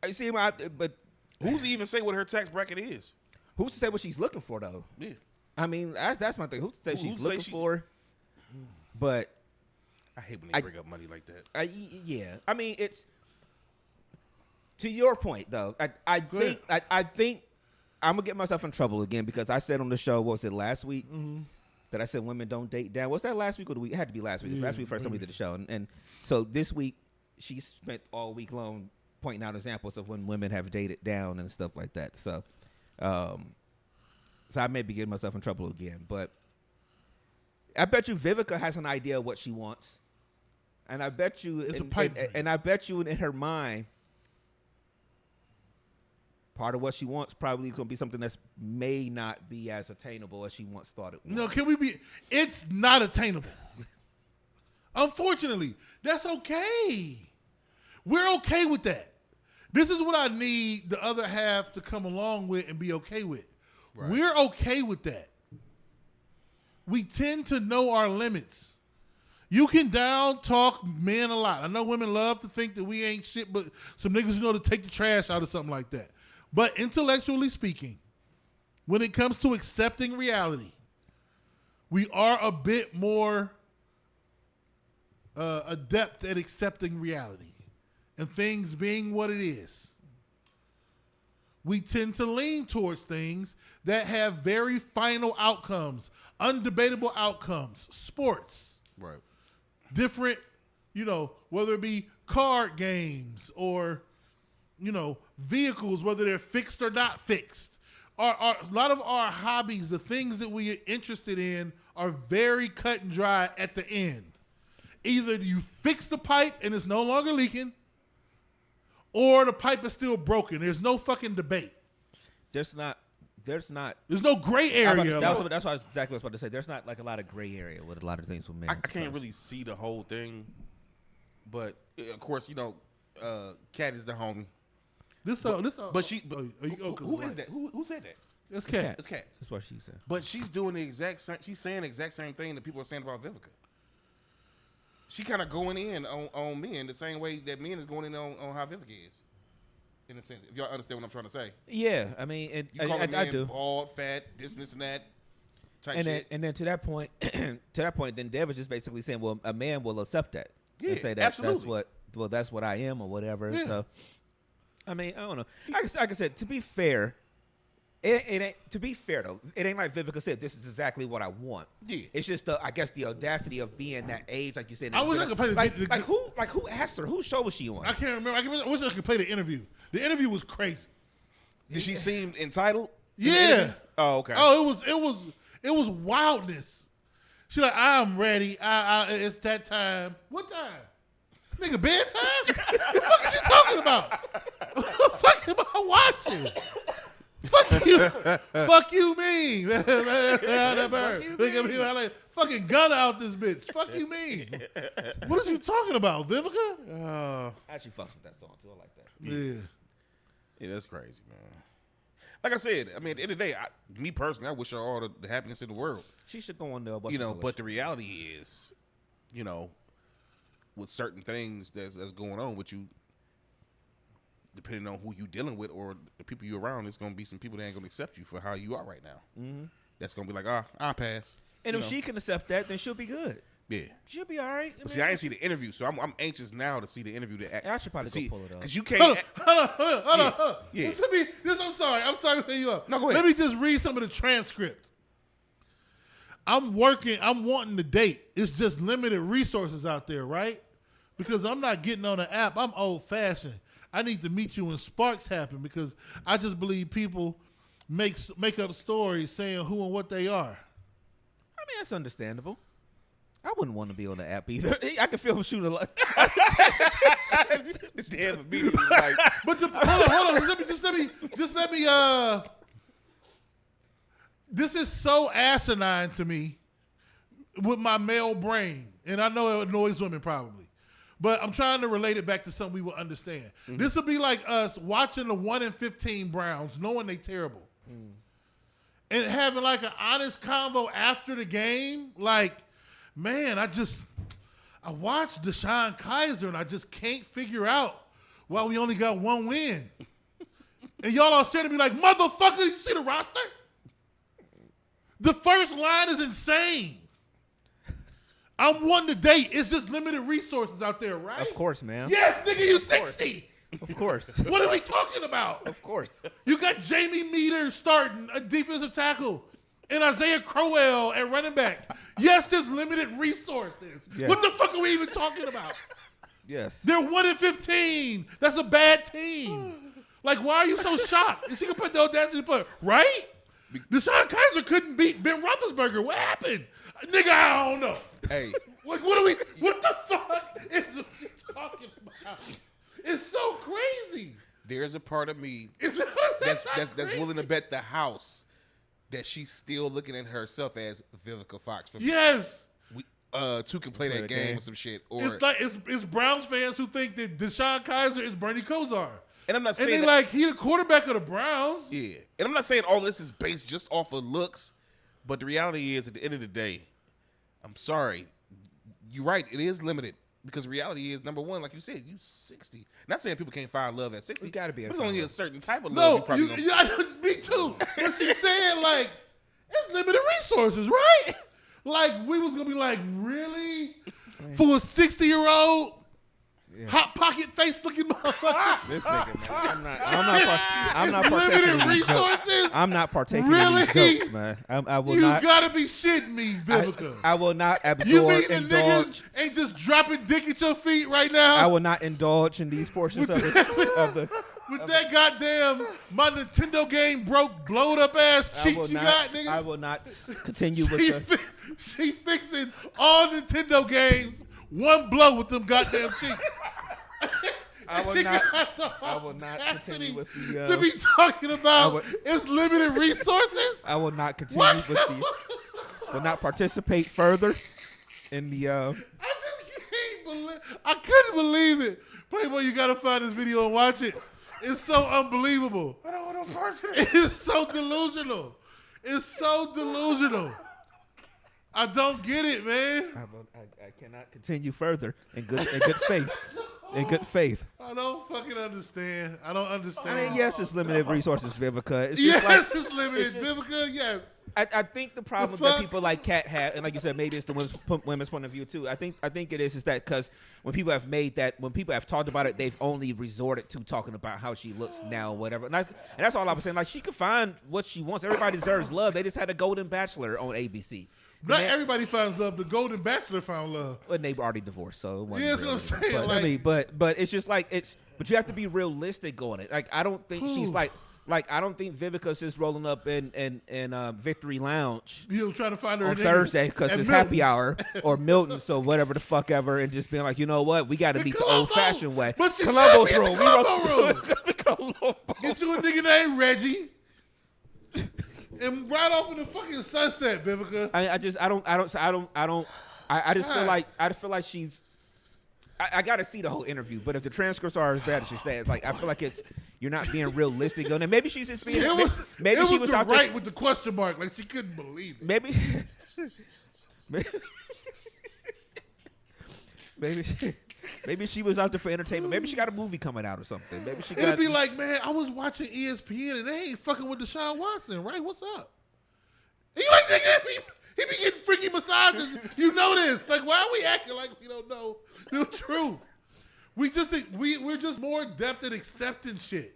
You see, but who's to even say what her tax bracket is? Who's to say what she's looking for, though? Yeah. I mean, that's my thing. Who's to say she's looking for? But I hate when they bring up money like that. Yeah. I mean, it's to your point, though. I think I'm gonna get myself in trouble again because I said on the show, what was it, last week? Mm-hmm. That I said women don't date down. Was that last week or the week? It had to be last week. It was last week first time we did the show. And so this week, she spent all week long pointing out examples of when women have dated down and stuff like that. So I may be getting myself in trouble again. But I bet you Vivica has an idea of what she wants. And I bet you, and I bet you in her mind, part of what she wants probably going to be something that may not be as attainable as she once thought it was. No, can we be? It's not attainable. Unfortunately, that's okay. We're okay with that. This is what I need the other half to come along with and be okay with. Right. We're okay with that. We tend to know our limits. You can down talk men a lot. I know women love to think that we ain't shit, but some niggas know to take the trash out of something like that. But intellectually speaking, when it comes to accepting reality, we are a bit more adept at accepting reality and things being what it is. We tend to lean towards things that have very final outcomes, undebatable outcomes, sports. Right. Different, whether it be card games or, vehicles, whether they're fixed or not fixed. A lot of our hobbies, the things that we are interested in, are very cut and dry at the end. Either you fix the pipe and it's no longer leaking, or the pipe is still broken. There's no fucking debate. There's no gray area. That's exactly what I was about to say. There's not like a lot of gray area with a lot of things with men. I can't really see the whole thing, but of course, Kat is the homie. Who is that? Who said that? It's Kat. It's Kat. That's what she said. But she's doing the exact same. She's saying the exact same thing that people are saying about Vivica. She kind of going in on men the same way that men is going in on how Vivica is. in a sense. If y'all understand what I'm trying to say. Yeah, I mean, You call a I man do. bald, fat, this and that type And shit. then to that point, then Dev is just basically saying, well, a man will accept that. Yeah, and say absolutely. that's what I am or whatever. Yeah. So, I mean, I don't know. Like I said, to be fair, it ain't, to be fair though, it ain't like Vivica said, this is exactly what I want. Yeah. It's just I guess the audacity of being that age, like you said. I wish I could play the who asked her? Whose show was she on? I can't remember. I wish I could play the interview. The interview was crazy. Did she seem entitled? in the Yeah. interview? Oh, okay. Oh, it was wildness. She like, I'm ready. It's that time. What time? Nigga, bedtime? What the fuck is you talking about? What the fuck am I watching? Fuck you. Fuck you mean. Look at me like fucking gun out this bitch. Fuck you mean. What are you talking about, Vivica? I actually fucks with that song too. I like that. Yeah. Yeah, that's crazy, man. Like I said, I mean, at the end of the day, me personally, I wish her all the happiness in the world. She should go on there. But the reality is, with certain things that's going on with you, depending on who you dealing with or the people you around, it's gonna be some people that ain't gonna accept you for how you are right now. Mm-hmm. That's gonna be like, I'll pass. And if she can accept that, then she'll be good. Yeah. She'll be all right. But see, I didn't see the interview, so I'm anxious now to see the interview. I should probably go pull it up. Because you can't. Hold on. Yeah. I'm sorry to cut you up. No, go ahead. Let me just read some of the transcript. I'm wanting to date. It's just limited resources out there, right? Because I'm not getting on the app. I'm old fashioned. I need to meet you when sparks happen because I just believe people make up stories saying who and what they are. I mean, that's understandable. I wouldn't want to be on the app either. I can feel him shoot a lot. The damn immediately was like, But hold on. Let me. This is so asinine to me with my male brain, and I know it annoys women probably, but I'm trying to relate it back to something we will understand. Mm-hmm. This would be like us watching the 1-15 Browns, knowing they terrible, and having like an honest convo after the game, like, man, I watched Deshaun Kaiser and I just can't figure out why we only got one win. And y'all are staring at me like, motherfucker, did you see the roster? The first line is insane. I'm one to date. It's just limited resources out there, right? Of course, man. Yes, nigga, you 60. Of course. What are we talking about? Of course. You got Jamie Meter starting a defensive tackle and Isaiah Crowell at running back. Yes, there's limited resources. Yeah. What the fuck are we even talking about? Yes. They're 1-15. That's a bad team. Like, why are you so shocked? Is he gonna put the audacity to put right? Deshaun Kaiser couldn't beat Ben Roethlisberger. What happened, nigga? I don't know. hey, What the fuck is she talking about? It's so crazy. there's a part of me It's that's willing to bet the house that she's still looking at herself as Vivica Fox. Yes. Two can play that game or some shit. Or It's like it's Browns fans who think that Deshaun Kaiser is Bernie Kosar. and I'm not And saying they that, like, he the quarterback of the Browns. yeah, and I'm not saying all this is based just off of looks, but the reality is, at the end of the day, I'm sorry, you're right. It is limited because the reality is, number one, like you said, you 60. Not saying people can't find love at 60. You gotta be But able it's to only find a certain type of love. No, you probably gonna- me too. But she's saying like, it's limited resources, right? Like, we was gonna be like, really? For a 60-year-old hot pocket face looking motherfucker? This nigga, man. I'm not It's partaking limited in these jokes. resources? I'm not partaking Really? in these jokes, man. I will You not. gotta be shitting me, Vivica. I will not You absorb, mean the indulge. niggas ain't just dropping dick at your feet right now? I will not indulge in these portions of the. With that goddamn, my Nintendo game broke, blowed up ass I cheeks will you not. got, nigga. I will not continue with the. She fixing all Nintendo games, one blow with them goddamn cheeks. I will She not. got the I will not continue with the. to be talking about would- it's limited resources. I will not continue What? with the. Will not participate further in the. I just can't believe. I couldn't believe it. Playboy, you gotta find this video and watch it. It's so unbelievable. I don't want to parse it. It's so delusional. It's so delusional. I don't get it, man. I cannot continue further in good faith. In good faith. I don't fucking understand. I don't understand. I mean, yes, it's limited resources, Vivica. It's just Yes, like, it's limited. it's just- Vivica, yes. I think the problem The that fuck? people like Kat have, and like you said, maybe it's the women's point of view too. I think it is that because when people have talked about it, they've only resorted to talking about how she looks now, whatever. And that's all I was saying. Like she could find what she wants. Everybody deserves love. They just had a Golden Bachelor on ABC. Not everybody finds love. The Golden Bachelor found love. Well, they already divorced, so it wasn't Yeah, that's really. what I'm saying, But, like- I mean, but it's just like but you have to be realistic on it. Like I don't think she's Whew. like I don't think Vivica's just rolling up in Victory Lounge You know, trying to find her on nigga Thursday because at it's Milton's. happy hour or Milton's or whatever the fuck ever, and just being like, you know what, we got to beat the Colombo. old fashioned way. But she Colombo's said we room. in the Colombo We Colombo. Get you a nigga named Reggie. And right off in the fucking sunset, Vivica. I just feel like she's. I got to see the whole interview, but if the transcripts are as bad as she says, like I feel like you're not being realistic on it. Maybe she's just being. It was, maybe it she was was the out right there. with the question mark. Like she couldn't believe it. Maybe. Maybe she was out there for entertainment. Maybe she got a movie coming out or something. Maybe she got. It'd be like, man, I was watching ESPN and they ain't fucking with Deshaun Watson, right? What's up? He like, nigga, he be getting freaky massages. You know this. Like, why are we acting like we don't know the truth? We're just more adept at accepting shit.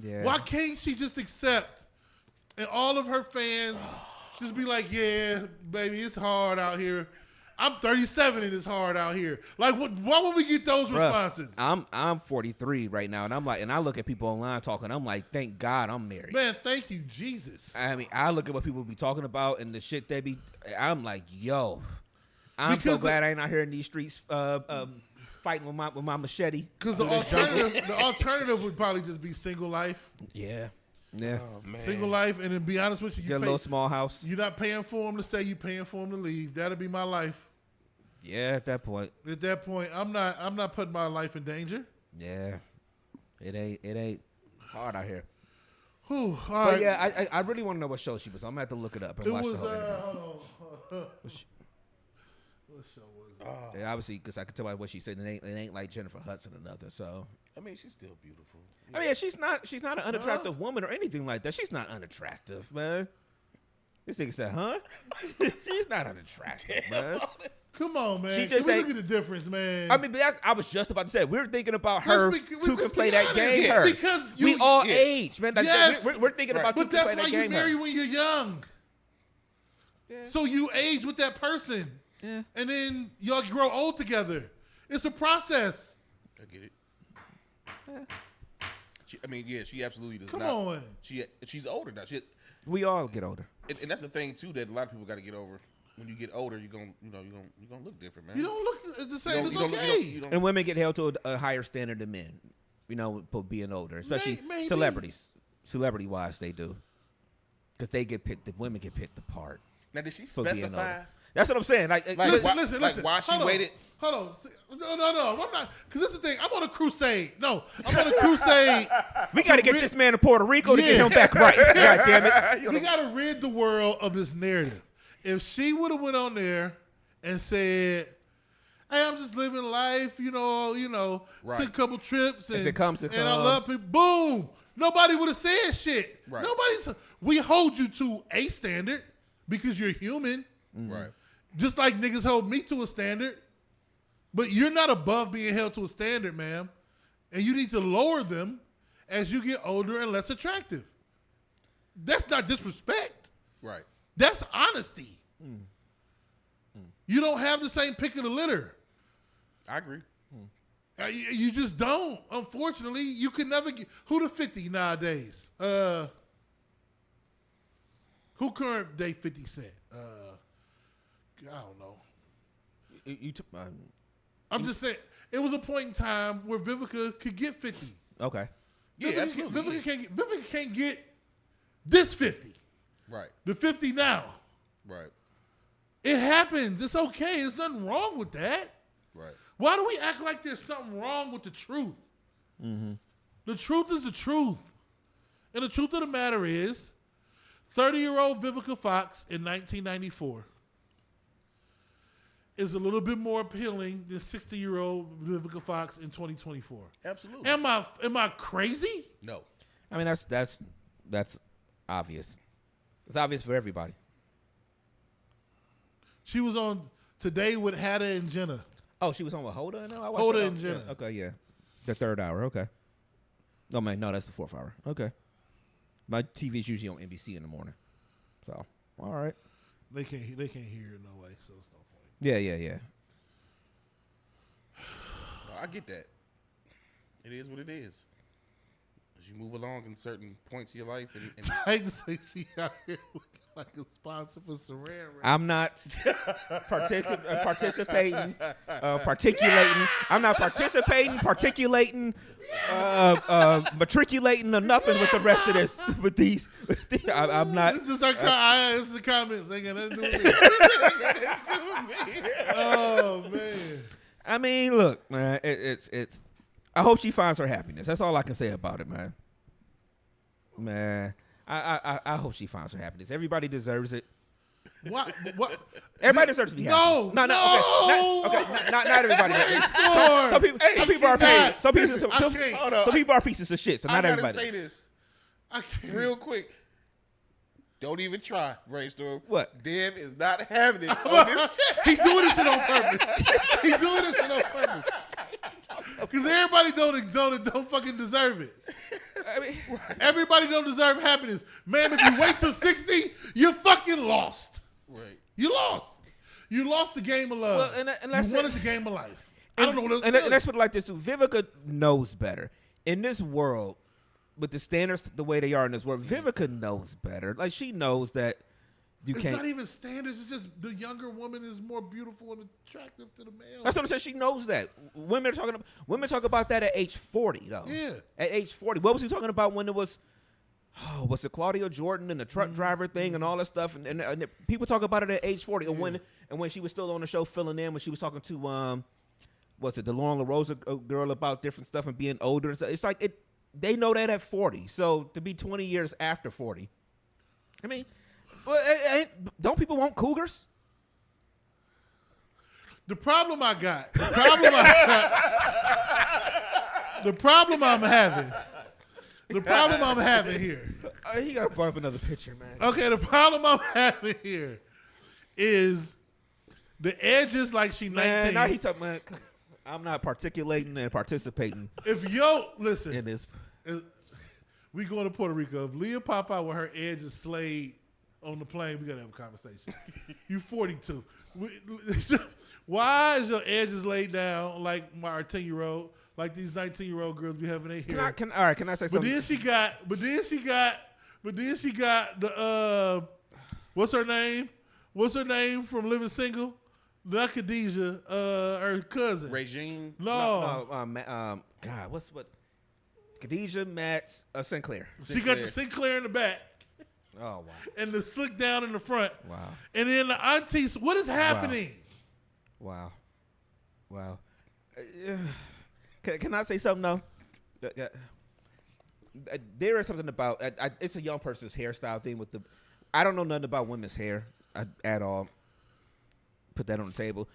Yeah. Why can't she just accept? And all of her fans just be like, yeah, baby, it's hard out here. I'm 37 and it's hard out here. Like, why would we get those Bruh, responses? I'm 43 right now, and I'm like, and I look at people online talking. I'm like, thank God I'm married. Man, thank you, Jesus. I mean, I look at what people be talking about and the shit they be. I'm like, yo, I'm so Because glad I ain't out here in these streets fighting with my machete. Because the alternative would probably just be single life. Yeah, yeah. Oh, man. Single life, and then be honest with you, Get a little small house. you're not paying for him to stay, you paying for him to leave. That'll be my life. Yeah, at that point. At that point, I'm not putting my life in danger. Yeah, it ain't. It's hard out here. Whew, all But right. yeah, I really want to know what show she was on. I'm gonna have to look it up and It watch was the whole interview. hold on. What show was it? Yeah, obviously, because I could tell by what she said, it ain't like Jennifer Hudson or nothing. So I mean, she's still beautiful. I mean, she's not an unattractive woman or anything like that. She's not unattractive, man. This nigga said, huh? She's not unattractive, man. Come on, man. She just Can we ain't- look at the difference, man. I mean, but I was just about to say, we were thinking about her Let's be- who can let's play be that honest. game. Yeah, her. because we you- all yeah. age, man. Like, Yes. we're thinking about who but can that's play why that you game. marry her. when you're young. Yeah. So you age with that person. Yeah. And then y'all grow old together. It's a process. I get it. She absolutely does Come not. on. She's older now. We all get older. And that's the thing too that a lot of people got to get over. When you get older, you're gonna look different, man. You don't look the same. You It's don't- you don't- okay. you don't- And women get held to a higher standard than men, you know, for being older, especially Maybe. celebrities. Celebrity-wise, they do. Because they get picked, the women get picked apart. Now, did she for being specify? older. That's what I'm saying. Like Listen. why she Hold on. waited? Hold on. No. I'm not. Because this is the thing. I'm on a crusade. No, I'm on a crusade. we got to get rid- this man to Puerto Rico to get Yeah. him back right. God damn it. We got to rid the world of this narrative. If she would have went on there and said, "Hey, I'm just living life, you know, Right. took a couple trips, and it comes, it and I comes." love people." Boom. Nobody would have said shit. Right. We hold you to a standard because you're human. Right. Just like niggas hold me to a standard. But you're not above being held to a standard, ma'am. And you need to lower them as you get older and less attractive. That's not disrespect. Right. That's honesty. You don't have the same pick of the litter. I agree. You just don't. Unfortunately, you can never get... Who the 50 nowadays? Who current day 50 Cent? I don't know. I'm just saying, it was a point in time where Vivica could get 50. Okay. Yeah, Vivica, absolutely. Vivica can't get this 50. Right. The 50 now. Right. It happens. It's okay. There's nothing wrong with that. Right. Why do we act like there's something wrong with the truth? The truth is the truth. And the truth of the matter is, 30-year-old Vivica Fox in 1994 is a little bit more appealing than 60-year-old Vivica Fox in 2024. Absolutely. Am I crazy? No. I mean, that's obvious. It's obvious for everybody. She was on Today with Hada and Jenna. Oh, she was on with Hoda? No, I watched Hoda it on- and Jenna. yeah, okay, yeah. The third hour, okay. No, man, no, that's the fourth hour. Okay. My TV is usually on NBC in the morning. So, all right. They can't hear it no way, so it's no point. Yeah. I get that. It is what it is. As you move along in certain points of your life, and I hate to say she out here looking like a sponsor for Saran Wrap. I'm not participating, particulating. I'm not participating, particulating, matriculating or nothing with the rest of this. With these, I'm not. This is this is the comments. Ain't got nothing to do with it. Oh man. I mean, look, man. It's. I hope she finds her happiness. That's all I can say about it, man. Man, I hope she finds her happiness. Everybody deserves it. What? Everybody deserves to be happy. No. Okay, not everybody. Storm. Some people are cannot. paid. Some Listen, I can't. Hold on. some people are pieces of shit. So I not gotta everybody. say this I can't. real quick. Don't even try, Brainstorm. What? Dan is not having it on this shit. He doing this shit on purpose. He doing this shit on purpose. Because everybody don't fucking deserve it. I mean, Everybody don't deserve happiness. Man, if you wait till 60, you're fucking lost. Right. You lost. You lost the game of love. Well, and that's you wanted it. the game of life. I don't know what else and to do. let's put it like this too. Vivica knows better. In this world, with the standards the way they are in this world, Vivica knows better. Like, she knows that you It's can't. not even standards. It's just the younger woman is more beautiful and attractive to the male. That's what I'm saying. She knows that. Women talk about that at age 40, though. Yeah. At age 40. What was he talking about when it was? Oh, was it Claudio Jordan and the truck driver thing and all that stuff? And people talk about it at age 40. And when she was still on the show filling in, when she was talking to was it the Lauren LaRosa girl about different stuff and being older and stuff? It's like they know that at 40. So to be 20 years after 40, I mean, don't people want cougars? The problem I'm having here. He got to put up another picture, man. Okay, the problem I'm having here is the edges like she 19. Man, now he talking, man, I'm not particulating and participating If listen, in this. we going to Puerto Rico. If Leah pop out with her edges slayed on the plane, we got to have a conversation. You 42. Why is your edges laid down like our 10-year-old, like these 19-year-old girls be having their hair? Can I say something? But then she got the what's her name? What's her name from Living Single? Not Khadijah, her cousin. Regine. No. God, what? Khadijah, Matt, Sinclair. She got the Sinclair in the back Oh, wow. and the slick down in the front. Wow. And then the aunties, what is happening? Wow. Can I say something, though? There is something about, it's a young person's hairstyle thing with I don't know nothing about women's hair at all. Put that on the table.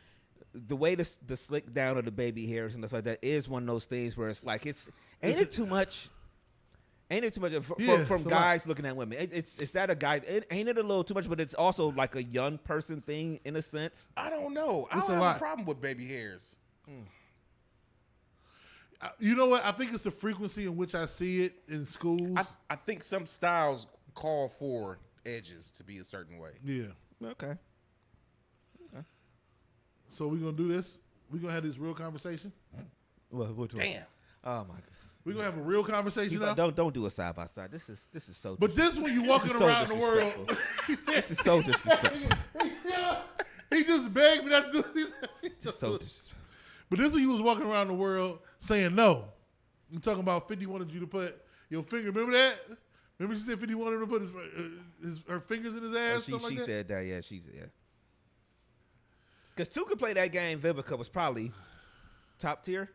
The way the slick down of the baby hairs and stuff like that is one of those things where it's like, ain't it too much from guys looking at women? Is that a guy? Ain't it a little too much? But it's also like a young person thing in a sense. I don't know. I don't have a problem with baby hairs. You know what? I think it's the frequency in which I see it in schools. I think some styles call for edges to be a certain way. Yeah. Okay. So we're going to do this? We're going to have this real conversation? What? Damn. Oh my God. We're going to have a real conversation now? Don't do it side by side. This is so. But this when you walking is so around the world. This is so disrespectful. He just begged me not to do this. So disrespectful. But this when you was walking around the world saying no. I'm talking about 50 wanted you to put your finger. Remember that? Remember she said 50 wanted him to put her fingers in his ass? She said that. Yeah, yeah. Because 2 could play that game. Vivica was probably top tier.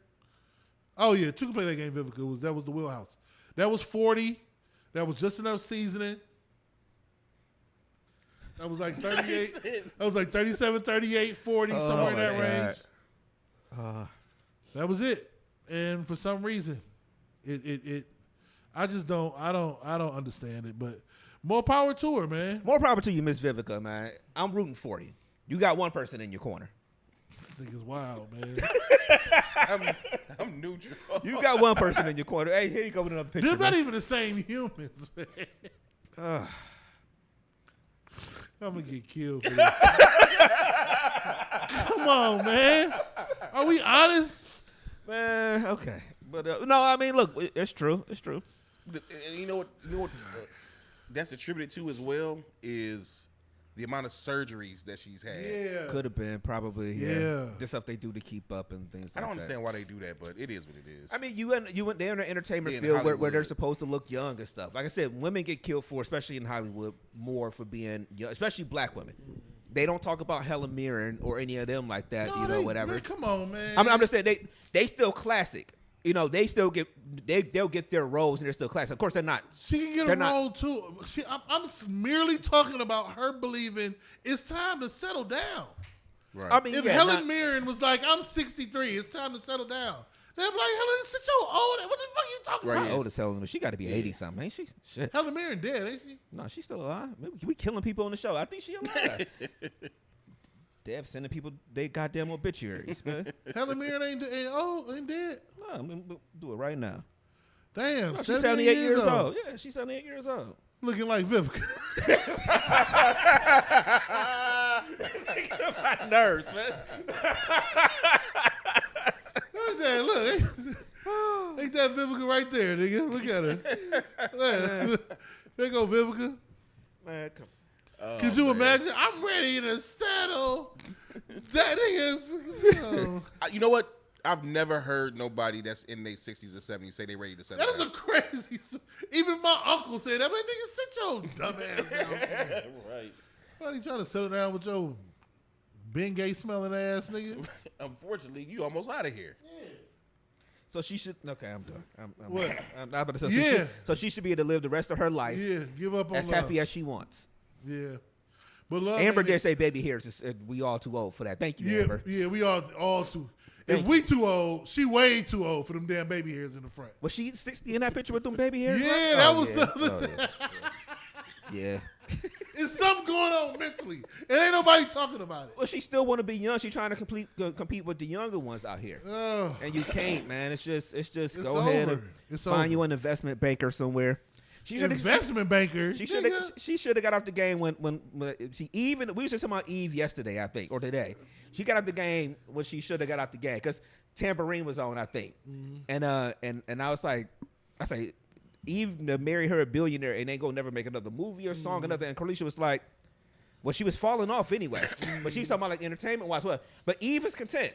Oh yeah, 2 could play that game. Vivica that was the wheelhouse. That was 40. That was just enough seasoning. That was like 38. That was like 37, 38, 40, somewhere in that range. That was it. And for some reason, I just don't understand it. But more power to her, man. More power to you, Miss Vivica, man. I'm rooting for you. You got one person in your corner. This nigga's wild, man. I'm neutral. You got one person in your corner. Hey, here you go with another picture. They're not man. even the same humans, man. I'm gonna get killed for this. Come on, man. Are we honest? Man, okay. But no, I mean, look, it's true. It's true. And you know what that's attributed to as well is the amount of surgeries that she's had. Yeah. Could have been probably. Yeah. Just stuff they do to keep up and things. I don't like understand why they do that, but it is what it is. I mean, they're in the entertainment Yeah, in field where they're Hollywood. supposed to look young and stuff. Like I said, women get killed for, especially in Hollywood, more for being young, especially black women. They don't talk about Helen Mirren or any of them like that, No, whatever. Man, come on, man. I'm just saying they still classic. They still they'll get their roles and they're still classic. Of course, they're not. She can get They're a not- role too. I'm merely talking about her believing it's time to settle down. Right. I mean, If yeah, Helen not- Mirren was like, "I'm 63, it's time to settle down," they'd be like, "Helen, sit your old. What the fuck you talking Right. about?" How old is Helen? She got to be 80 something, ain't she? Shit. Helen Mirren dead, ain't she? No, she's still alive. Maybe we killing people on the show. I think she alive. Deb sending people they goddamn obituaries, man. Helen Mirren ain't dead. No, I mean, we'll do it right now. Damn, No, she's 78 years old. Yeah, she's 78 years old. Looking like Vivica. My nerves, man. Look at that, look. Ain't that Vivica right there, nigga? Look at her. There go Vivica. Man, come Could you imagine? I'm ready to settle. That nigga. You know what? I've never heard nobody that's in their 60s or 70s say they ready to settle That is down. a crazy. Even my uncle said that. I'm like, nigga, sit your dumb ass down. Right. Why you trying to settle down with your Bengay smelling ass, nigga? Unfortunately, you almost out of here. So she should. Okay, I'm done. I'm What? I'm not about to say. Yeah. So she should be able to live the rest of her life Yeah, give up on as love. happy as she wants. Yeah. But love Amber ain't did it. say baby hairs. We all too old for that. Thank you, Yeah, Amber. yeah, we all too. Thank If we too old, she way too old for them damn baby hairs in the front. Was she 60 in that picture with them baby hairs? Yeah, right? that Oh, was yeah. the other Oh, thing. Yeah. It's something going on mentally. And ain't nobody talking about it. Well, she still want to be young. She's trying to compete with the younger ones out here. Oh, And you can't, man. It's just It's go ahead and over. It's find over. you an investment banker somewhere. She should investment banker. She should have got out the game when she even we was just talking about Eve yesterday, I think, or today. She got out the game when she should have got out the game because Tambourine was on, I think, and I was like, I say, Eve to marry her a billionaire and ain't gonna never make another movie or song or nothing. And Carlisha was like, well, she was falling off anyway, but she's talking about like entertainment wise, well, but Eve is content.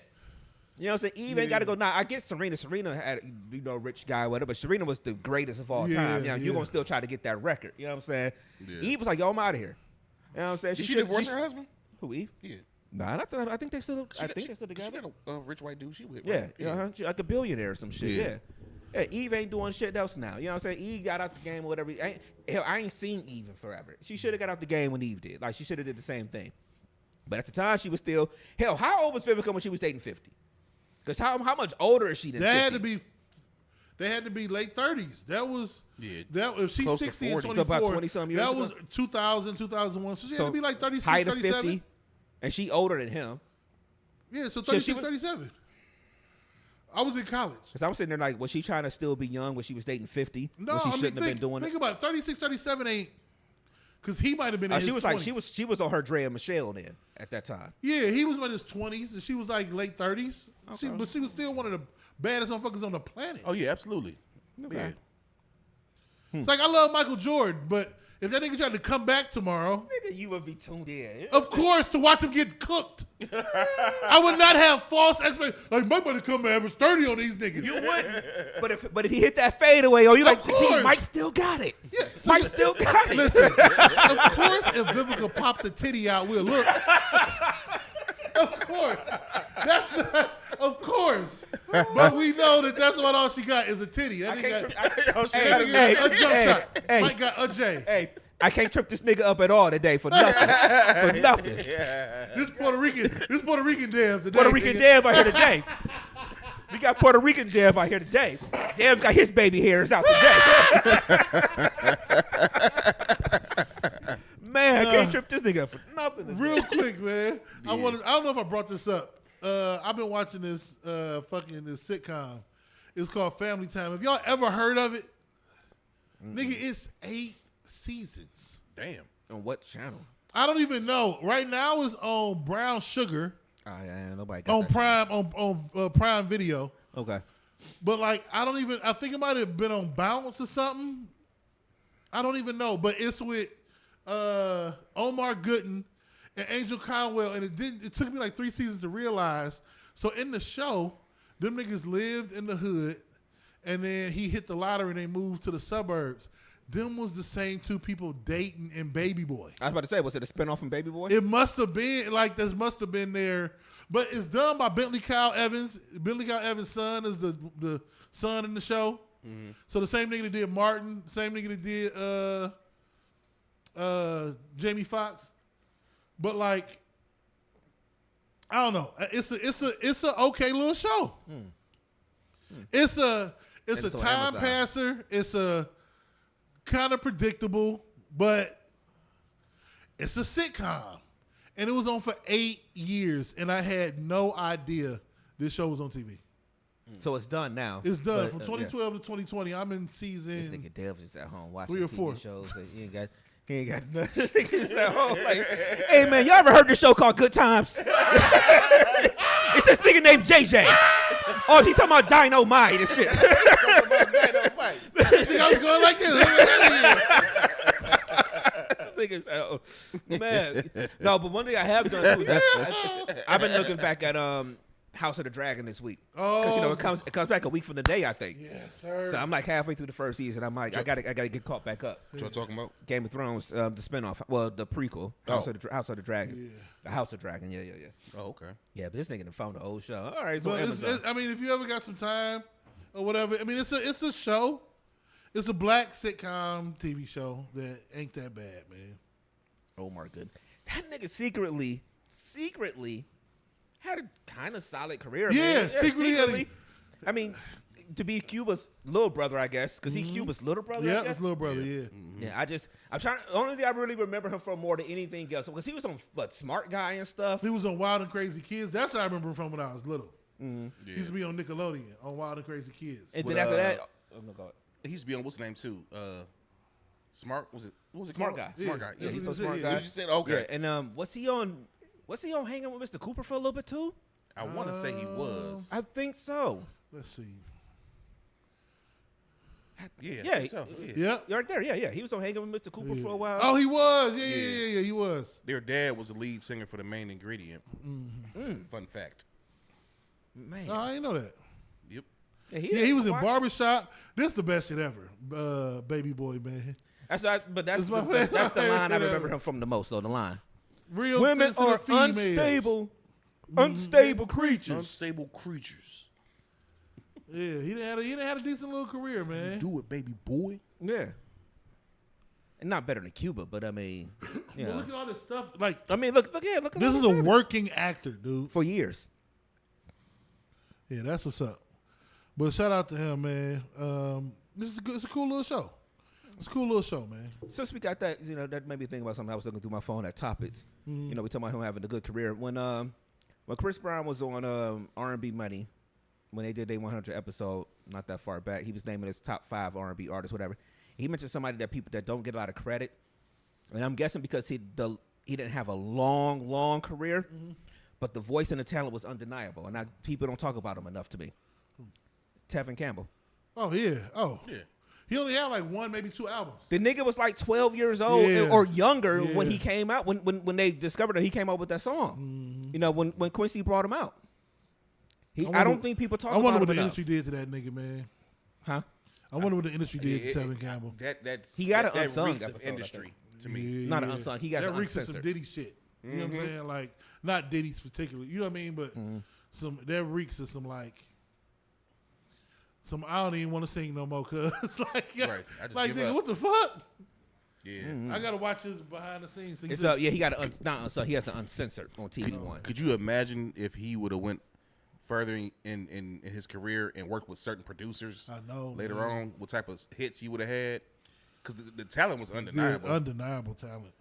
You know what I'm saying? Eve ain't got to go. Nah, I get Serena. Serena had, rich guy with her, but Serena was the greatest of all Yeah, time. You know, you're yeah. going to still try to get that record. You know what I'm saying? Yeah. Eve was like, yo, I'm out of here. You know what I'm saying? Did she should- divorce her husband? Who, Eve? Yeah. Nah, not that. I think they still, She they're still together. She got a rich white dude she with. Yeah, Right? yeah. She like a billionaire or some shit. Yeah. Yeah. Yeah, Eve ain't doing shit else now. You know what I'm saying? Eve got out the game or whatever. I ain't seen Eve in forever. She should have got out the game when Eve did. Like, she should have did the same thing. But at the time, she was still, hell, how old was Vivica when she was dating 50? Because how much older is she than 50? They had to be late 30s. That was if she's Close to 60 and 40. 24, So about 20-some years that ago? was 2000, 2001. So she had to be like 36, height of 37. 50, and she older than him. Yeah, so So she 36, was- 37. I was in college. Because I was sitting there like, was she trying to still be young when she was dating 50? No, when she I mean, shouldn't have been doing think it. about it. 36, 37 ain't, because he might have been in his She was 20s. like, she was on her Drea Michelle then at that time. Yeah, he was in his 20s, and she was like late 30s. Okay. But she was still one of the baddest motherfuckers on the planet. Oh yeah, absolutely. Okay. Yeah. It's like, I love Michael Jordan, but if that nigga tried to come back tomorrow, Nigga, you would be tuned in. of course, to watch him get cooked. I would not have false expectations. Like, my buddy come and average 30 on these niggas. You wouldn't. But if he hit that fadeaway, oh, you like, see, course. Mike still got it. Yeah, so Mike still got it. Listen, of course, if Vivica popped the titty out, we'll look. Of course. That's not, of course. But we know that that's all she got is a titty. That I nigga can't. got, Oh, that nigga got a jump shot. hey. Mike got a J. Hey, I can't trip this nigga up at all today for nothing. For nothing. This Puerto Rican Dev today. Puerto Rican nigga. Dev out here today. We got Puerto Rican Dev out here today. Dev got his baby hairs out today. Man, I can't trip this nigga up for nothing today. Real quick, man. I don't know if I brought this up. I've been watching this this sitcom. It's called Family Time. Have y'all ever heard of it? Nigga, it's 8 seasons. Damn. On what channel? I don't even know. Right now it's on Brown Sugar Oh, yeah, nobody got on that Prime on Prime Video. shit. Okay. But like I think it might have been on Bounce or something. I don't even know. But it's with Omar Gooden and Angel Conwell, and it took me like 3 seasons to realize. So in the show, them niggas lived in the hood, and then he hit the lottery and they moved to the suburbs. Them was the same 2 people dating in Baby Boy. I was about to say, was it a spinoff from Baby Boy? It must have been like this. Must have been there, but it's done by Bentley Kyle Evans. Bentley Kyle Evans' son is the son in the show. Mm-hmm. So the same nigga that did Martin, same nigga that did Jamie Foxx. But like, I don't know. It's a okay little show. It's a on time Amazon. passer. It's a kind of predictable, but it's a sitcom. And it was on for 8 years, and I had no idea this show was on TV. So it's done now. It's done But, from yeah. 2012 to 2020. I'm in This season. nigga Dev is at home watching 3 or TV 4. shows. That he ain't got nothing. This nigga's at home like, hey man, y'all ever heard this show called Good Times? It's this nigga named JJ. Oh, he talking about Dynamite and shit. Think I was going like this. Niggas, oh, man. No, but one thing I have done too is I've been looking back at House of the Dragon this week. Because you know it comes back a week from the day, I think. Yes, sir. So I'm like halfway through the first season. I'm like, I gotta get caught back up. What y'all talking about? Game of Thrones, the spinoff, well, the prequel, House of the Dragon, the House of Dragon, yeah. Oh, okay. Yeah, but this nigga done found the old show. All right, so But Amazon. I mean, if you ever got some time or whatever, I mean, it's a show. It's a black sitcom TV show that ain't that bad, man. Omar Good. That nigga secretly had a kind of solid career. Yeah, man. secretly had a- I mean, to be Cuba's little brother, I guess, because he Cuba's little brother. I Yeah, guess? his little brother. Yeah. Yeah, I'm trying. The only thing I really remember him from more than anything else, because he was on Smart Guy and stuff. He was on Wild and Crazy Kids. That's what I remember him from when I was little. Yeah. He used to be on Nickelodeon on Wild and Crazy Kids. And But, then after that, oh my God, He used to be on what's the name too? Smart was it? What was it? Smart called? Guy. Smart Yeah. Guy. Yeah, Yeah. he he's was a smart yeah. guy. What you said? Okay. Yeah, and was he on hanging with Mr. Cooper for a little bit too? I want to say he was. I think so. Let's see. Yeah. I Yeah, think so. Yeah. Yep. You're right there. Yeah. He was on hanging with Mr. Cooper for a while. Oh, he was. Yeah, he was. Their dad was the lead singer for the Main Ingredient. Fun fact. Man. Oh, I didn't know that. Yep. Yeah, Yeah, he was in Barbershop. This is the best shit ever. Baby Boy, man. That's It's my the favorite line I ever. remember him from the most. So the line. Real Women sensitive are females. unstable creatures. Unstable creatures. Yeah, he done had a decent little career, man. Do it, baby boy. Yeah. And not better than Cuba, but I mean, you But know. look at all this stuff. Like, I mean, look at this all is the a credits. working actor, dude. For years. Yeah, that's what's up. But shout out to him, man. This is good. It's a cool little show. It's a cool little show, man. Since we got that, that made me think about something I was looking through my phone at Topics. You know, we talking about him having a good career. When Chris Brown was on R&B Money, when they did their 100 episode, not that far back, he was naming his top 5 R&B artists, whatever. He mentioned somebody that people that don't get a lot of credit, and I'm guessing because he didn't have a long career, but the voice and the talent was undeniable, and people don't talk about him enough to me. Tevin Campbell. Oh, yeah. Oh. Yeah. He only had like 1, maybe 2 albums. The nigga was like 12 years old Yeah. or younger when Yeah. he came out, when they discovered that he came out with that song. You know, when Quincy brought him out. I don't think people talk I wonder about what him the enough. industry did to that nigga, man. Huh? I wonder what the industry did to Tevin Campbell. That's He got an that unsung reeks of episode, I industry to me. Yeah, Not an unsung. He got that some reeks of some uncensored. Diddy shit. You know what I'm saying? Like, not Diddy's particularly. You know what I mean? But that reeks of some like. I don't even want to sing no more, cuz like, Right. I just like give nigga, up. what the fuck? Yeah. I gotta watch his behind the scenes. It's he got he has an uncensored on TV One. Could you imagine if he would have went further in his career and worked with certain producers? I know, later man. on what type of hits he would have had, because the talent was Yeah, undeniable. undeniable talent.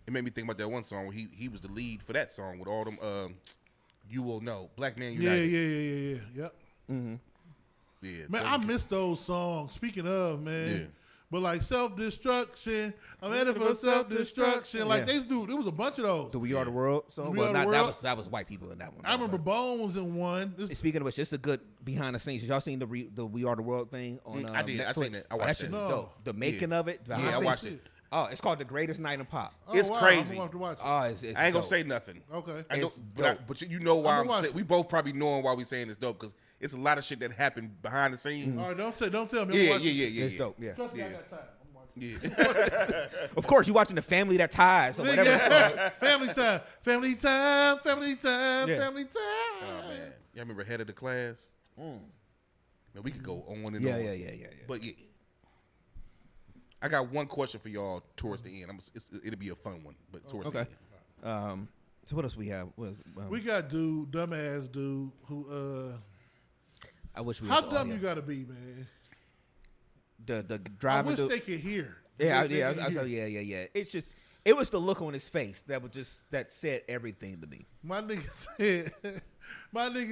It made me think about that one song where he was the lead for that song with all them. You Will Know, Black Man Yeah, United. Yep. Yeah, Man, so I miss those songs. Speaking of, man. Yeah. But like self-destruction, I'm headed for self-destruction. Like Yeah. they do, there was a bunch of those. The We Are the World song. We Well, Are the not World. that was white people in that one. I remember Bone was in one. This, Speaking of which, it's a good behind the scenes. Y'all seen the We Are the World thing on I did. Netflix? I seen it. I Oh, watched that shit it. is No. dope. The making of it. behind Yeah, I the watched scenes. it. Oh, it's called The Greatest Night in Pop. oh, It's wow, crazy. I'm gonna have to watch it. Oh, it's I ain't gonna dope. say nothing. Okay. I know, It's but, dope. but you know why I'ma I'm watch saying, it. we both probably knowing why we saying it's dope, because it's a lot of shit that happened behind the scenes. All right, don't tell me. Yeah, I'm watching. It's dope. Yeah. Trust me, I Yeah. got time. I'm watching. Yeah. Of course, you watching The Family That Ties or whatever. it's called. Yeah. Family time. Family time. Family time. Yeah. Family time. Oh man, y'all remember Head of the Class? Man, we could go on and Yeah, on. yeah. But yeah, I got one question for y'all towards the end. It'll be a fun one, but towards the Okay. end. So what else we have? We got dumbass dude, who I wish we. how had the dumb audio. you gotta be, man? The I driving. wish dude. they could hear. Yeah, They yeah, could hear. yeah. It's just it was the look on his face that said everything to me. My nigga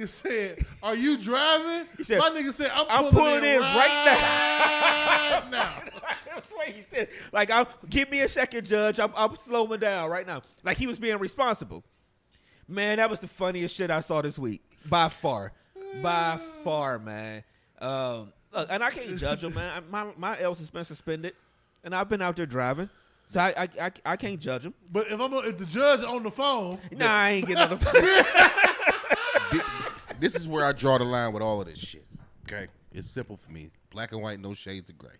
said, "Are you driving?" said, my nigga said, "I'm pulling in right now." That's what he said. Like, give me a second, Judge. I'm slowing down right now. Like he was being responsible. Man, that was the funniest shit I saw this week by far, man. Look, and I can't judge him, man. My else has been suspended, and I've been out there driving, so I can't judge him. But if the judge on the phone, Nah, I ain't getting on the phone. This is where I draw the line with all of this shit. Okay, it's simple for me. Black and white, no shades of gray.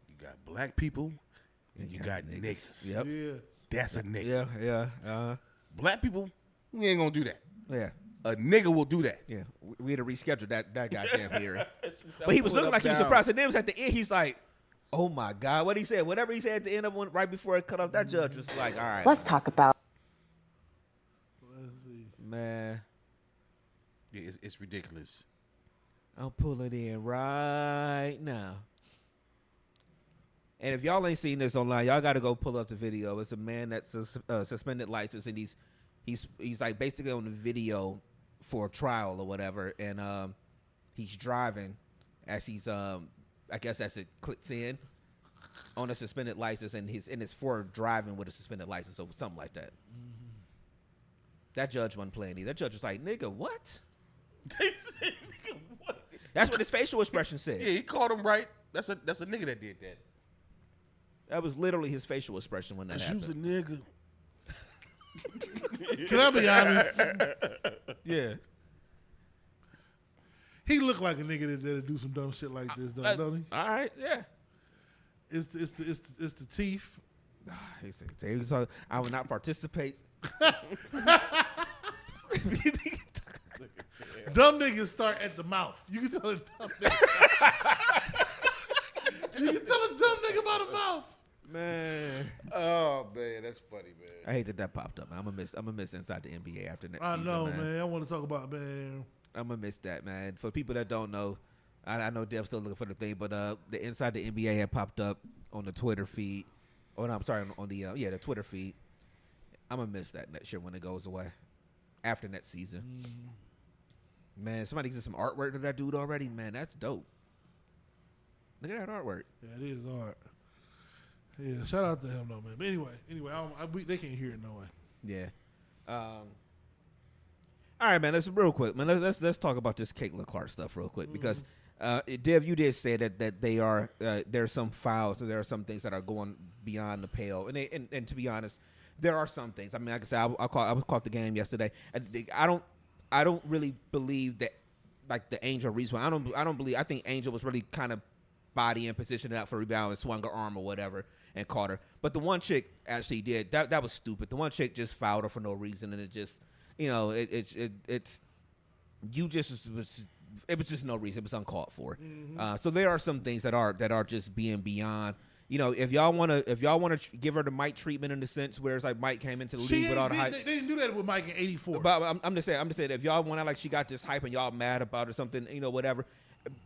You got black people, and you got niggas. Yep. yeah, That's a nigga. Yeah. Black people, we ain't gonna do that. Yeah. A nigga will do that. Yeah, we had to reschedule that goddamn hearing. But he was looking like he was surprised. And then it was at the end, he's like, "Oh my God!" What he said, whatever he said at the end of one, right before it cut off, that judge was like, "All right, Let's talk about let's see. man, Yeah, it's ridiculous. I'm pulling in right now." And if y'all ain't seen this online, y'all got to go pull up the video. It's a man that's suspended license, and he's like basically on the video for a trial or whatever, and he's driving as he's I guess as it clicks in on a suspended license, and it's for driving with a suspended license or something like that. That judge wasn't playing either. That judge was like, "Nigga, what?" That's what his facial expression said. Yeah, he called him right. That's a nigga that did that. That was literally his facial expression when that happened. You's a nigga. Can I be honest? Yeah. He looked like a nigga that'll do some dumb shit like this, though, don't he? All right, yeah. It's the teeth. He said, "I will not participate." Dumb niggas start at the mouth. You can tell a dumb nigga. You can tell a dumb nigga about a mouth. Man, Oh man, that's funny, man. I hate that popped up. Man. I'm gonna miss Inside the NBA after next I season. know, man. man. I want to talk about, man. I'm gonna miss that, man. For people that don't know, I know Dev's still looking for the thing, but the Inside the NBA had popped up on the Twitter feed. Oh no, I'm sorry, on the the Twitter feed. I'm gonna miss that next year when it goes away after next season. Man, somebody did some artwork to that dude already. Man, that's dope. Look at that artwork. Yeah, it is art. Yeah, shout out to him though, man. But anyway, they can't hear it no way. Yeah. All right, man. Let's real quick, man. Let's talk about this Caitlin Clark stuff real quick because Dev, you did say that they are there's some files, there are some things that are going beyond the pale, and to be honest, there are some things. I mean, like I said, I caught the game yesterday. I don't really believe that like the Angel reason. I don't believe. I think Angel was really kind of body and positioned out for rebound and swung her arm or whatever and caught her. But the one chick actually did that was stupid. The one chick just fouled her for no reason, and it just it was just no reason. It was uncalled for. So there are some things that are just being beyond if y'all wanna give her the Mike treatment in the sense where it's like Mike came into the league with all the hype. They didn't do that with Mike in '84. But I'm just saying if y'all want to like she got this hype and y'all mad about it or something, whatever.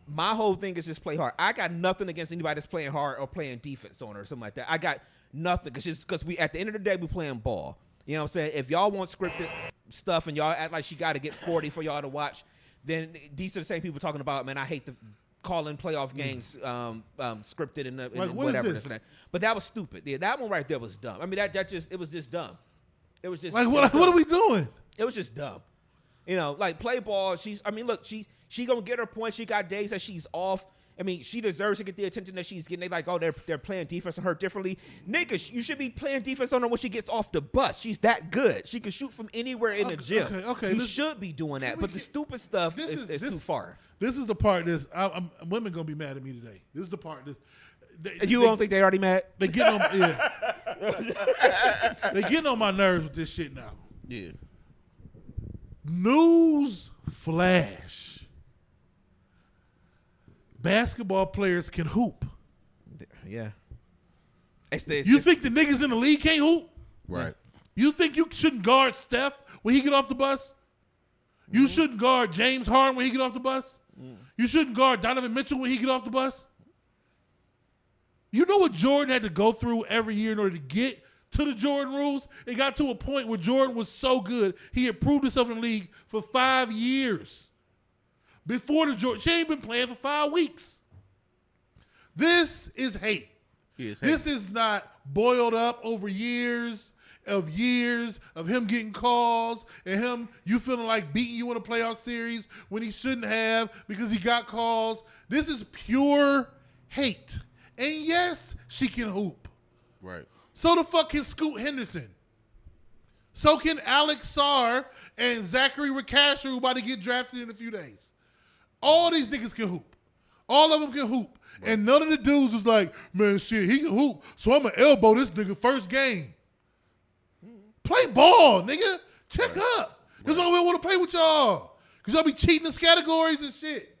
My whole thing is just play hard. I got nothing against anybody that's playing hard or playing defense on her or something like that. I got nothing because we at the end of the day we playing ball. You know what I'm saying? If y'all want scripted stuff and y'all act like she got to get 40 for y'all to watch, then these are the same people talking about, man, I hate the calling playoff games scripted and whatever. This and that. But that was stupid. Yeah, that one right there was dumb. I mean, it was just dumb. It was just like what are we doing? It was just dumb. Like play ball. Look, she gonna get her points. She got days that she's off. I mean, she deserves to get the attention that she's getting. They like, oh, they're playing defense on her differently. Nigga, you should be playing defense on her when she gets off the bus. She's that good. She can shoot from anywhere in the gym. Okay. You should be doing that. But the stupid stuff is too far. This is the part women gonna be mad at me today. This is the part. You don't think they already mad? They getting on, they getting on my nerves with this shit now. Yeah. News flash. Basketball players can hoop. Yeah. You think the niggas in the league can't hoop? Right. You think you shouldn't guard Steph when he get off the bus? You shouldn't guard James Harden when he get off the bus? You shouldn't guard Donovan Mitchell when he get off the bus? You know what Jordan had to go through every year in order to get to the Jordan rules? It got to a point where Jordan was so good, he had proved himself in the league for 5 years. Before the Jordan, she ain't been playing for 5 weeks. This is hate. This is not boiled up over years of him getting calls and him you feeling like beating you in a playoff series when he shouldn't have because he got calls. This is pure hate. And yes, she can hoop. Right. So the fuck can Scoot Henderson. So can Alex Sarr and Zachary Rakasher, who about to get drafted in a few days. All these niggas can hoop. All of them can hoop. Right. And none of the dudes is like, man, shit, he can hoop, so I'm going to elbow this nigga first game. Play ball, nigga. Check up. This is why we don't want to play with y'all. Because y'all be cheating the categories and shit.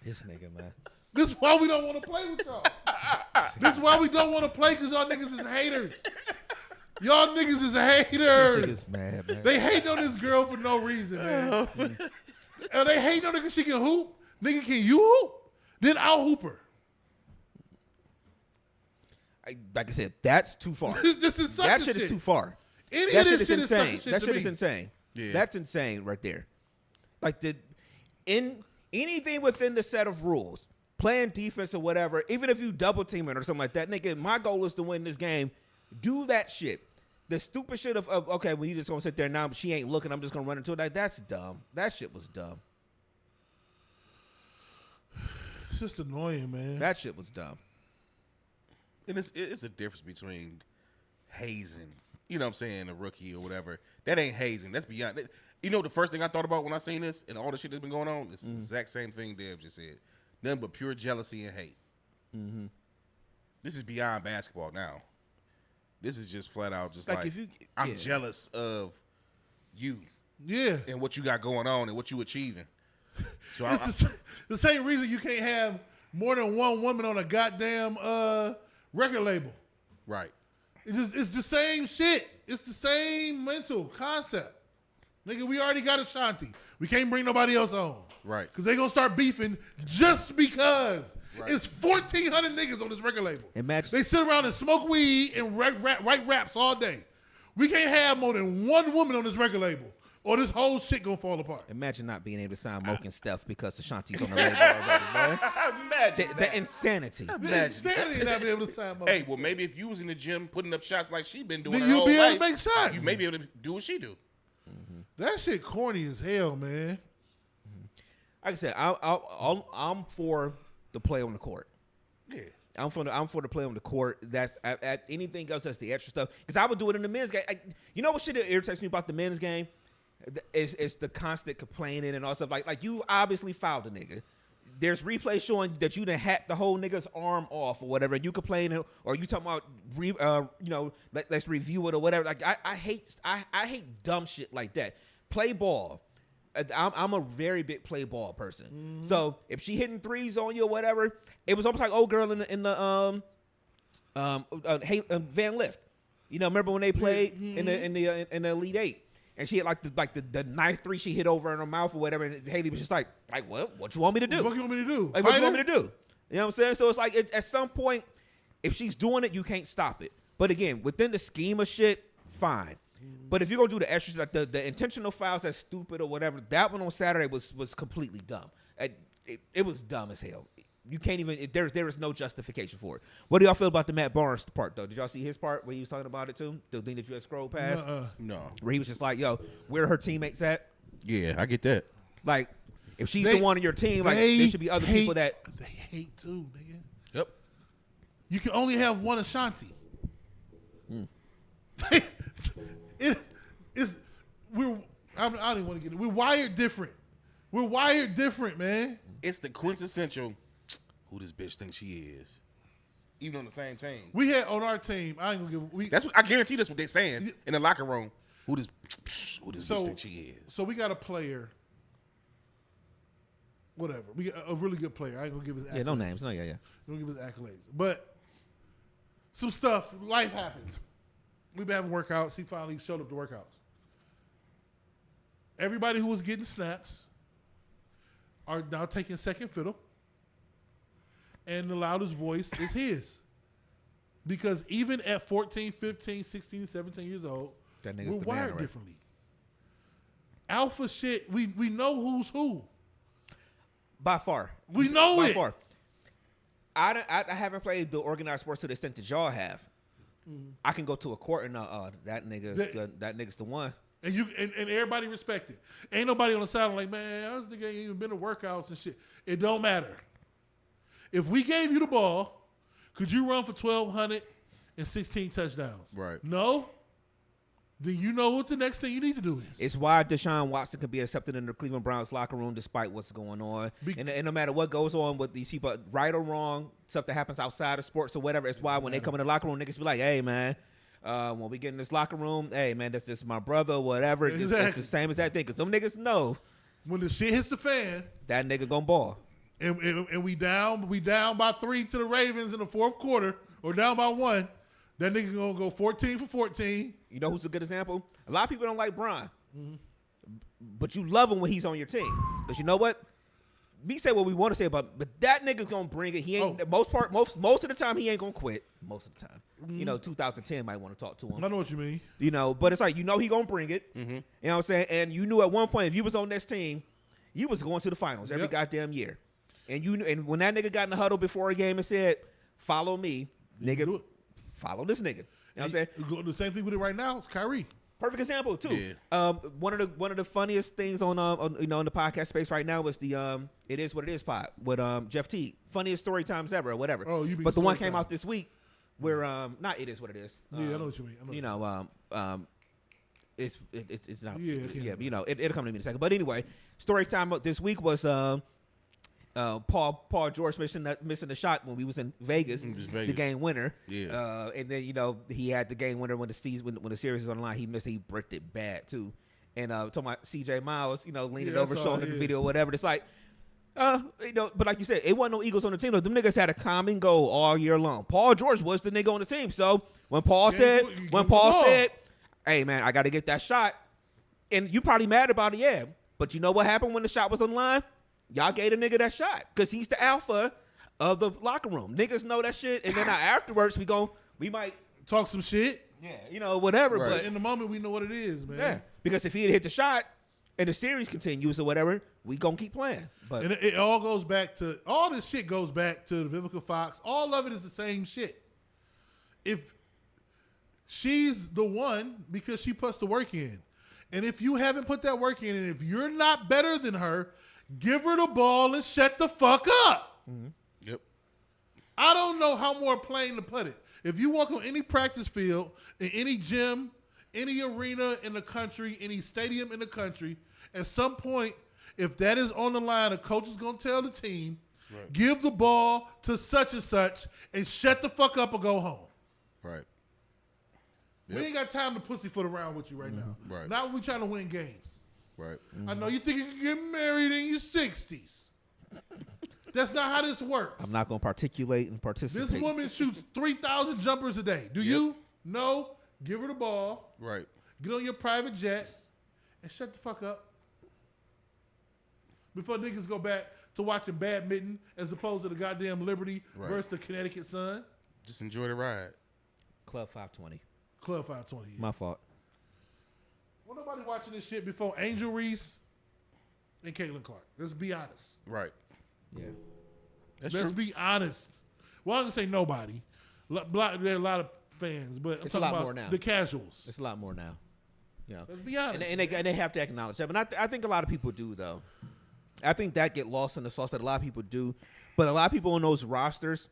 This nigga, man. This is why we don't want to play with y'all. This is why we don't want to play because y'all niggas is haters. Y'all niggas is haters. This nigga's mad, man. They hate on this girl for no reason, man. And they hate on her because she can hoop. Nigga, can you hoop? Then I'll hoop her. Like I said, that's too far. This is such that a shit shit is too far. That shit is insane. Such a That shit shit to is me. insane. Yeah. That's insane right there. Like anything within the set of rules, playing defense or whatever, even if you double team it or something like that, nigga, my goal is to win this game. Do that shit. The stupid shit of okay, well, you just gonna sit there now, but she ain't looking, I'm just gonna run into it. Like, that's dumb. That shit was dumb. It's just annoying, man. That shit was dumb. And it's a difference between hazing, you know what I'm saying, a rookie or whatever. That ain't hazing. That's beyond. You know the first thing I thought about when I seen this and all the shit that's been going on? It's the exact same thing Dev just said. Nothing but pure jealousy and hate. Mm-hmm. This is beyond basketball now. This is just flat out just like I'm jealous of you. Yeah. And what you got going on and what you achieving. So it's the same reason you can't have more than one woman on a goddamn record label. Right. It's the same shit. It's the same mental concept. Nigga, we already got Ashanti. We can't bring nobody else on. Right. Because they going to start beefing just because. Right. It's 1,400 niggas on this record label. Imagine. They sit around and smoke weed and write raps all day. We can't have more than one woman on this record label or this whole shit going to fall apart. Imagine not being able to sign Moke and Steph because Ashanti's on the radio already, man. Imagine The insanity. The insanity not being able to sign Moke. Hey, well, maybe if you was in the gym putting up shots like she been doing Then her you'll whole be able life, to make shots. you may be able to do what she do. That shit corny as hell, man. Like I said, I'm for the play on the court. Yeah. I'm for the play on the court. That's at anything else. That's the extra stuff. Because I would do it in the men's game. You know what shit that irritates me about the men's game? Is the constant complaining and all stuff. Like you obviously fouled a nigga. There's replays showing that you done hacked the whole nigga's arm off or whatever. You complain or you talking about let's review it or whatever. Like I hate dumb shit like that. Play ball. I'm a very big play ball person. Mm-hmm. So if she hitting threes on you or whatever, it was almost like old girl in Van Lift. You know, remember when they played in the Elite Eight, and she had the ninth three she hit over in her mouth or whatever, and Haley was just like what you want me to do? What you want me to do? Like, what you want me to do? You know what I'm saying? So it's like at some point, if she's doing it, you can't stop it. But again, within the scheme of shit, fine. But if you're gonna do the extras, like the intentional fouls that's stupid or whatever, that one on Saturday was completely dumb. It was dumb as hell. You can't even. There is no justification for it. What do y'all feel about the Matt Barnes part though? Did y'all see his part where he was talking about it too? The thing that you had scrolled past. No. Where he was just like, "Yo, where are her teammates at?" Yeah, I get that. Like, if she's the one on your team, like there should be other people that they hate too, nigga. Yep. You can only have one Ashanti. I don't even want to get it. We're wired different. We're wired different, man. It's the quintessential. Who this bitch thinks she is? Even on the same team. We had on our team. I ain't gonna give. That's what I guarantee. That's what they're saying in the locker room. Who this bitch thinks she is? So we got a player. Whatever. We got a really good player. I ain't gonna give his accolades. yeah, no names, no Don't give his accolades. But some stuff. Life happens. We've been having workouts. He finally showed up to workouts. Everybody who was getting snaps are now taking second fiddle. And the loudest voice is his. Because even at 14, 15, 16, 17 years old, That nigga's we're the man, wired right? differently. Alpha shit, we know who's who. By far, We know by it. far. I haven't played the organized sports to the extent that y'all have. I can go to a court and that nigga's the one. And and everybody respect it. Ain't nobody on the side like, man, this nigga ain't even been to workouts and shit. It don't matter. If we gave you the ball, could you run for 1,216 touchdowns? Right. No? Then you know what the next thing you need to do is. It's why Deshaun Watson can be accepted in the Cleveland Browns locker room despite what's going on. And no matter what goes on with these people, right or wrong, stuff that happens outside of sports or whatever, it's why when they come in the locker room, niggas be like, hey, man, when we get in this locker room, hey, man, that's just my brother or whatever. Exactly. It's the same as that thing. Because some niggas know When the shit hits the fan, that nigga gonna ball. and we down by 3 to the Ravens in the fourth quarter, or down by 1, that nigga gonna go 14 for 14. You know who's a good example? A lot of people don't like Brian. But you love him when he's on your team. Because you know what? We say what we want to say about, but that nigga's gonna bring it. He ain't most of the time he ain't gonna quit. Most of the time, you know, 2010 might want to talk to him. I know what you mean. You know, but it's like he gonna bring it. You know what I'm saying? And you knew at one point if you was on this team, you was going to the finals every goddamn year. And when that nigga got in the huddle before a game and said, "Follow me, nigga, follow this nigga." You know what I'm saying? The same thing we do right now is Kyrie. Perfect example too. Yeah. One of the funniest things on in the podcast space right now was the It Is What It Is pod with Jeff Teague. Funniest story times ever or whatever. Oh, you mean but the one story came time. out this week where not It Is What It Is. Yeah, I know what you mean. It's not. Yeah, I can't Yeah, you know, it'll come to me in a second. But anyway, story time this week was Paul George missing the shot when we was in Vegas, the game winner. Yeah. And then he had the game winner when the series was on the line. He missed. He bricked it bad too. And talking about CJ Miles, leaning over, showing the video, or whatever. It's like, but like you said, it wasn't no Eagles on the team. Them niggas had a come and go all year long. Paul George was the nigga on the team. So when Paul said, "Hey man, I got to get that shot," and you probably mad about it, yeah. But you know what happened when the shot was on the line? Y'all gave the nigga that shot because he's the alpha of the locker room. Niggas know that shit, and then afterwards we might Talk some shit. Yeah, whatever. Right. But In the moment, we know what it is, man. yeah, because if he had hit the shot and the series continues or whatever, we gonna keep playing. But And it all goes back to, all this shit goes back to the Vivica Fox. All of it is the same shit. If she's the one because she puts the work in. And if you haven't put that work in, and if you're not better than her, give her the ball and shut the fuck up. Yep. I don't know how more plain to put it. If you walk on any practice field, in any gym, any arena in the country, any stadium in the country, at some point, if that is on the line, a coach is going to tell the team, give the ball to such and such and shut the fuck up or go home. Right. We ain't got time to pussyfoot around with you right now. Right. Not when we trying to win games. Right. I know you think you can get married in your 60s. That's not how this works. I'm not going to particulate and participate. This woman shoots 3,000 jumpers a day. Do you? No. Give her the ball. Right. Get on your private jet and shut the fuck up. Before niggas go back to watching badminton as opposed to the goddamn Liberty versus the Connecticut Sun. Just enjoy the ride. Club 520. Club 520. My fault. Well, nobody watching this shit before Angel Reese and Caitlin Clark. Let's be honest. Right. Yeah. That's Let's true. be honest. Well, I'm going to say nobody. There are a lot of fans, but I'm It's a talking lot about more now. the casuals. It's a lot more now. You know. Let's be honest. And they have to acknowledge that. But I think a lot of people do, though. I think that get lost in the sauce that a lot of people do. But a lot of people on those rosters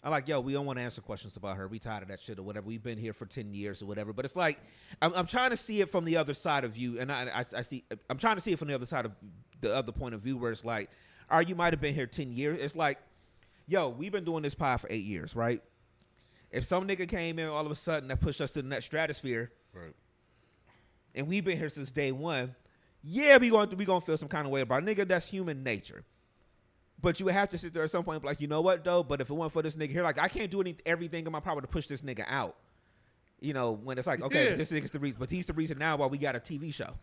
are like, yo, we don't want to answer questions about her. We tired of that shit or whatever. We've been here for 10 years or whatever. But it's like, I'm trying to see it from the other side of you. And I'm trying to see it from the other side of the other point of view where it's like, all right, you might have been here 10 years. It's like, yo, we've been doing this pod for 8 years, right? If some nigga came in all of a sudden that pushed us to the next stratosphere, Right. and we've been here since day one, yeah, we gonna feel some kind of way about it. Nigga, that's human nature. But you would have to sit there at some point and be like, you know what, though? But if it weren't for this nigga here, like, I can't do everything in my power to push this nigga out. You know, when it's like, okay, this nigga's the reason. But he's the reason now why we got a TV show.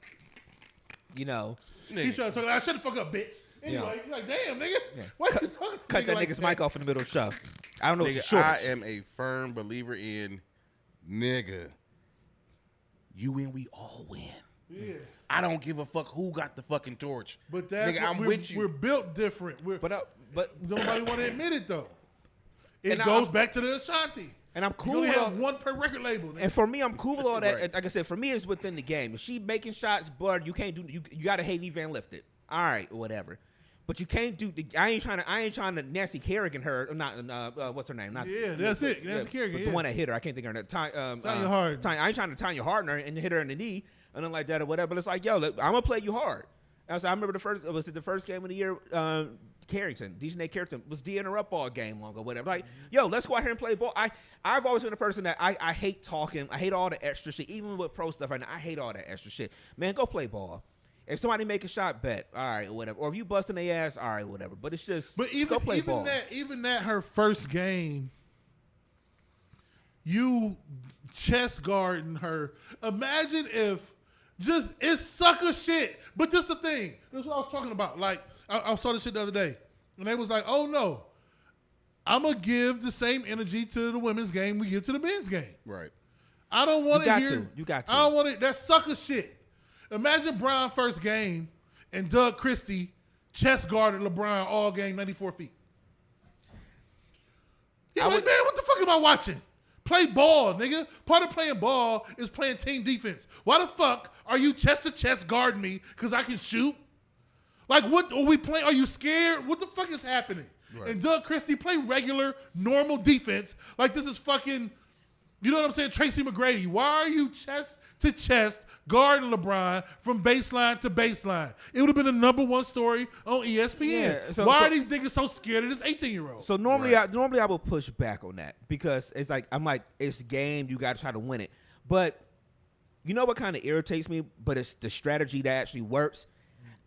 You know. He's trying to talk. Shut the fuck up, bitch. Anyway, you're like, damn, nigga. Yeah. Why you talking to Cut nigga that like nigga's mic off in the middle of the show. I don't know if it's Nigga, short. I am a firm believer in nigga. You win, we all win. Yeah. I don't give a fuck who got the fucking torch. But that's nigga, what I'm we're, with you. we're built different. But Nobody want to admit it, though. It And goes I'm- back to the Ashanti. and I'm You cool only with have all, one per record label. Nigga. and for me, I'm cool with all that. Right. Like I said, for me, it's within the game. If she making shots, but you can't do. You got to Haley Van Lift it. All right, whatever. But you can't do. I ain't trying to Nancy Kerrigan her. Not what's her name? Not Yeah, that's it. Nancy Kerrigan, but yeah. the one that hit her, I can't think of her name. Tanya Hardin. I ain't trying to Tanya Hardin and hit her in the knee and nothing like that or whatever. But it's like, yo, I'm gonna play you hard. And so I remember the first game of the year. Dejanay Carrington was D'ing her up all game long or whatever. Like, yo, let's go out here and play ball. I've always been a person that I hate talking. I hate all the extra shit, even with pro stuff. I hate all that extra shit. Man, go play ball. If somebody make a shot, bet. All right, whatever. Or if you busting their ass, all right, whatever. But it's just, But go play ball. even that her first game, you chest guarding her. Imagine if it's sucker shit. But this the thing. This is what I was talking about. Like, I saw this shit the other day. And they was like, oh no, I'm going to give the same energy to the women's game we give to the men's game. Right. I don't want to You got hear. to. You got to. I don't want to. That's sucker shit. Imagine Bron first game and Doug Christie chest guarded LeBron all game 94 feet. He's like, man, what the fuck am I watching? Play ball, nigga. Part of playing ball is playing team defense. Why the fuck are you chest to chest guarding me because I can shoot? Like, what are we playing? Are you scared? What the fuck is happening? Right. And Doug Christie play regular, normal defense like this is fucking, you know what I'm saying, Tracy McGrady. Why are you chest to chest guarding LeBron from baseline to baseline? It would have been the number 1 story on ESPN. Yeah, Why are these niggas so scared of this 18-year-old? So normally I will push back on that because it's like it's game, you got to try to win it. But you know what kind of irritates me? But it's the strategy that actually works.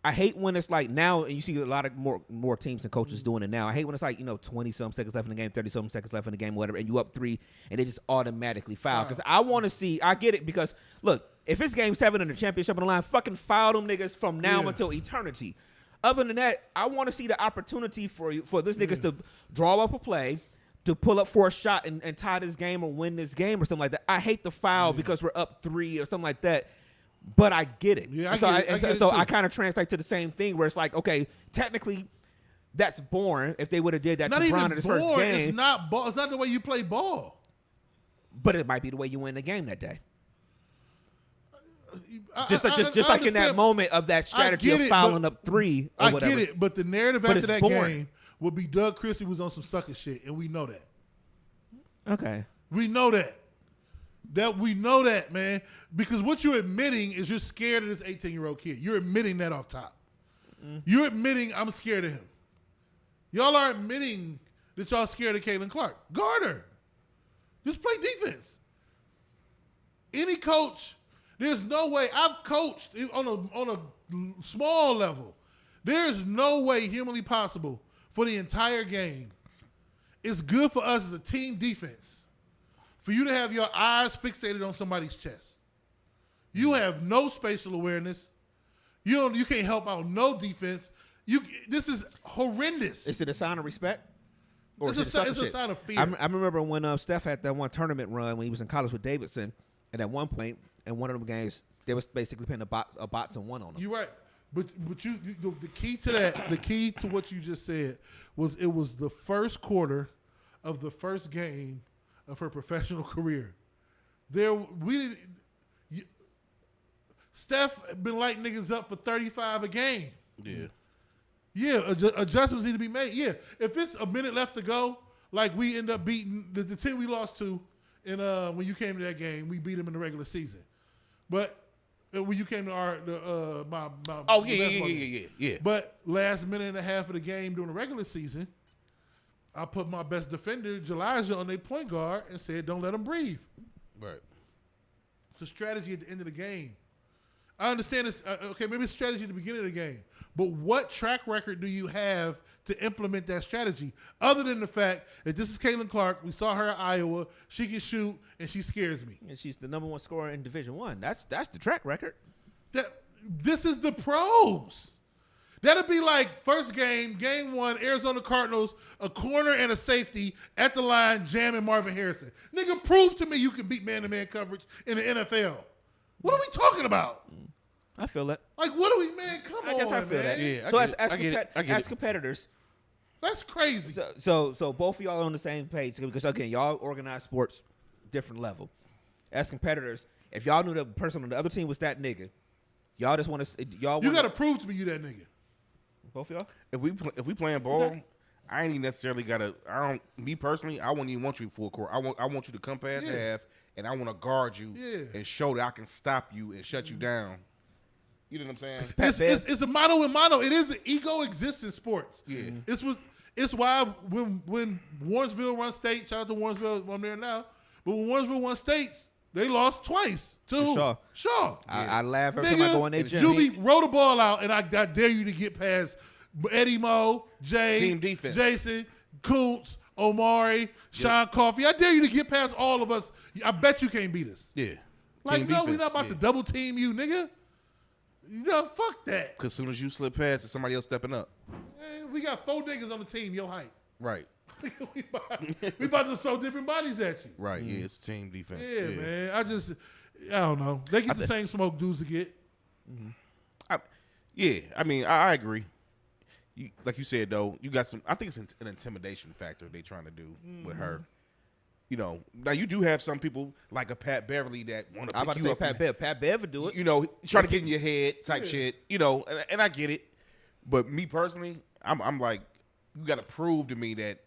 I hate when it's like now, and you see a lot of more teams and coaches doing it now. I hate when it's like 20-some seconds left in the game, 30-some seconds left in the game, whatever, and you up 3, and they just automatically foul. Because I want to see, I get it because look, if it's game 7 in the championship on the line, fucking foul them niggas from now until eternity. Other than that, I want to see the opportunity for this niggas to draw up a play, to pull up for a shot and tie this game or win this game or something like that. I hate the foul because we're up 3 or something like that. But I get it. Yeah, I kind of translate to the same thing where it's like, okay, technically that's boring if they would have did that not to Bron even in his first boring. game. It's not ball. It's not the way you play ball. But it might be the way you win the game that day. I Just like in that understand. moment of that strategy of it, fouling but up 3 or I whatever. get it, but the narrative But after it's that boring. game would be Doug Christie was on some sucker shit, and we know that. Okay. We know that. We know that, man. Because what you're admitting is you're scared of this 18-year-old kid. You're admitting that off top. You're admitting I'm scared of him. Y'all are admitting that y'all scared of Caitlin Clark. Guard her. Just play defense. Any coach, there's no way. I've coached on a small level. There's no way humanly possible for the entire game. It's good for us as a team defense for you to have your eyes fixated on somebody's chest. You have no spatial awareness. You can't help out no defense. This is horrendous. Is it a sign of respect? Or It's is it sucker a shit? sign of fear. I remember when Steph had that one tournament run when he was in college with Davidson, and at one point in one of them games, they was basically putting a box and one on him. You're right, but the key to that, the key to what you just said was it was the first quarter of the first game of her professional career. Steph been lighting niggas up for 35 a game. Yeah. Yeah, adjustments need to be made. Yeah, if it's a minute left to go, like we end up beating the team we lost to, and when you came to that game, we beat them in the regular season. But when you came to my Oh the yeah, basketball game. yeah. But last minute and a half of the game during the regular season, I put my best defender, Elijah, on their point guard and said, "Don't let him breathe." Right. It's a strategy at the end of the game. I understand it's okay. Maybe it's strategy at the beginning of the game, but what track record do you have to implement that strategy? Other than the fact that this is Caitlin Clark, we saw her at Iowa. She can shoot, and she scares me. And she's the #1 scorer in Division I. That's the track record. This is the pros. That'll be like first game, game one, Arizona Cardinals, a corner and a safety at the line jamming Marvin Harrison. Nigga, prove to me you can beat man-to-man coverage in the NFL. What are we talking about? I feel that. Like, what are we, man? Come on, I guess I feel man. that. Yeah, So I as get it. as competitors, That's crazy. so both of y'all are on the same page because again, y'all organize sports different level. As competitors, if y'all knew the person on the other team was that nigga, y'all just want to You got to prove to me you that nigga. both of y'all. If we playing ball, I ain't even necessarily gotta. I don't. Me personally, I wouldn't even want you full court. I want you to come past half, and I want to guard you and show that I can stop you and shut you down. You know what I'm saying? It's a motto in mono. It is an ego exists in sports. Yeah. It's why when Warrensville won state, shout out to Warrensville, I'm there now. But when Warrensville won states, they lost twice to who? Shaw. Shaw. I laugh every time I go in their gym. You roll the ball out, and I dare you to get past Eddie Mo, Jay, Team defense. Jason, Kuntz, Omari, Sean Coffey. I dare you to get past all of us. I bet you can't beat us. Yeah. Like, Team no, we're defense, not about yeah. to double team you, nigga. Fuck that. Because as soon as you slip past, it's somebody else stepping up. Man, we got 4 niggas on the team, your height. Right. we about to throw different bodies at you. Right. Yeah. It's team defense. Yeah, man. I don't know. They get the same smoke dudes to get. I mean, I agree. Like you said, though, you got some. I think it's an intimidation factor they trying to do with her. You know, now you do have some people like a Pat Beverly that want to. I'm about to say Pat Bev. Pat Bev would do it. You know, trying to get in your head type shit. You know, and I get it. But me personally, I'm like, you got to prove to me that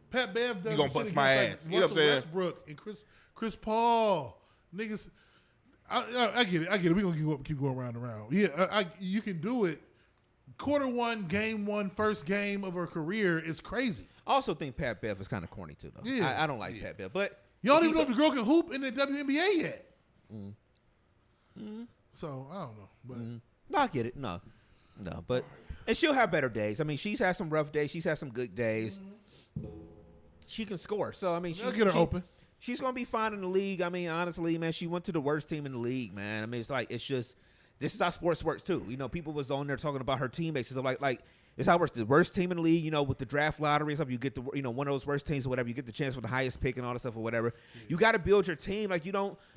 Pat Bev does. You gonna bust my ass. You know what I'm saying? Westbrook and Chris Paul, niggas. I get it. I get it. We gonna keep going round and round. Yeah, you can do it. Quarter one, game one, first game of her career is crazy. I also think Pat Bev is kind of corny too, though. Yeah. I don't like Pat Bev, but You don't even know if the girl can hoop in the WNBA yet. So I don't know, but no, I get it. No, but and she'll have better days. I mean, she's had some rough days. She's had some good days. She can score, so I mean, they'll get her open. She's gonna be fine in the league. I mean, honestly, man, she went to the worst team in the league, man. I mean, it's just this is how sports works too. You know, people was on there talking about her teammates. So like it's how it works. The worst team in the league, you know, with the draft lottery and stuff, you get the one of those worst teams or whatever. You get the chance for the highest pick and all that stuff or whatever. You got to build your team. Like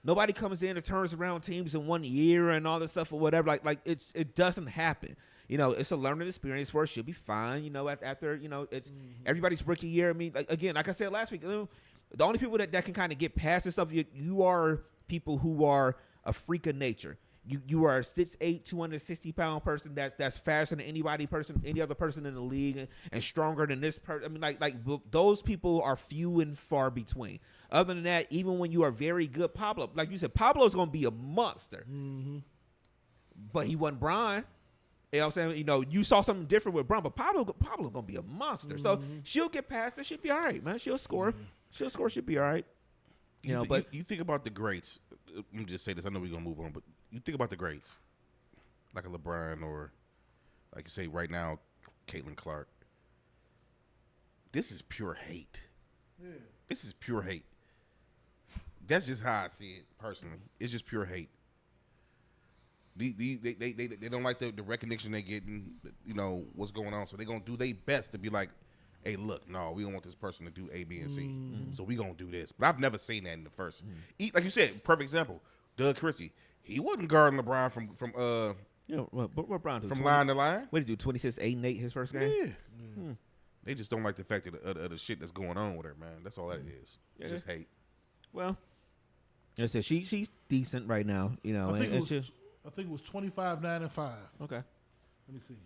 nobody comes in and turns around teams in 1 year and all that stuff or whatever. Like it doesn't happen. You know, it's a learning experience for her. She'll be fine. You know, after it's everybody's rookie year. I mean, like I said last week, the only people that can kind of get past this stuff, you are people who are a freak of nature. You are a 6'8", 260-pound person that's faster than any other person in the league and stronger than this person. I mean, like those people are few and far between. Other than that, even when you are very good, Pablo, like you said, Pablo's going to be a monster. But he wasn't Brian. You know what I'm saying? You know, you saw something different with Brian, but Pablo's going to be a monster. So she'll get past it. She'll be all right, man. She'll score. She'll score. She'll be all right. But you think about the greats. Let me just say this. I know we're going to move on, but you think about the greats, like a LeBron or, like you say right now, Caitlin Clark. this is pure hate. Yeah. This is pure hate. That's just how I see it personally. It's just pure hate. They don't like the recognition they getting, you know, what's going on. So they're going to do their best to be like, hey, look, no, we don't want this person to do A, B, and C. So we going to do this. But I've never seen that in the first. Like you said, perfect example, Doug Christie. He wasn't guarding LeBron from You know, what Brown do? from line to line. What did he do? 26, 8, and 8 his first game? Yeah. They just don't like the fact of the shit that's going on with her, man. That's all that is. It's Yeah. just hate. Well, like I said, she's decent right now, you know. I think and she- I think it was 25, 9, and 5. okay. Let me see.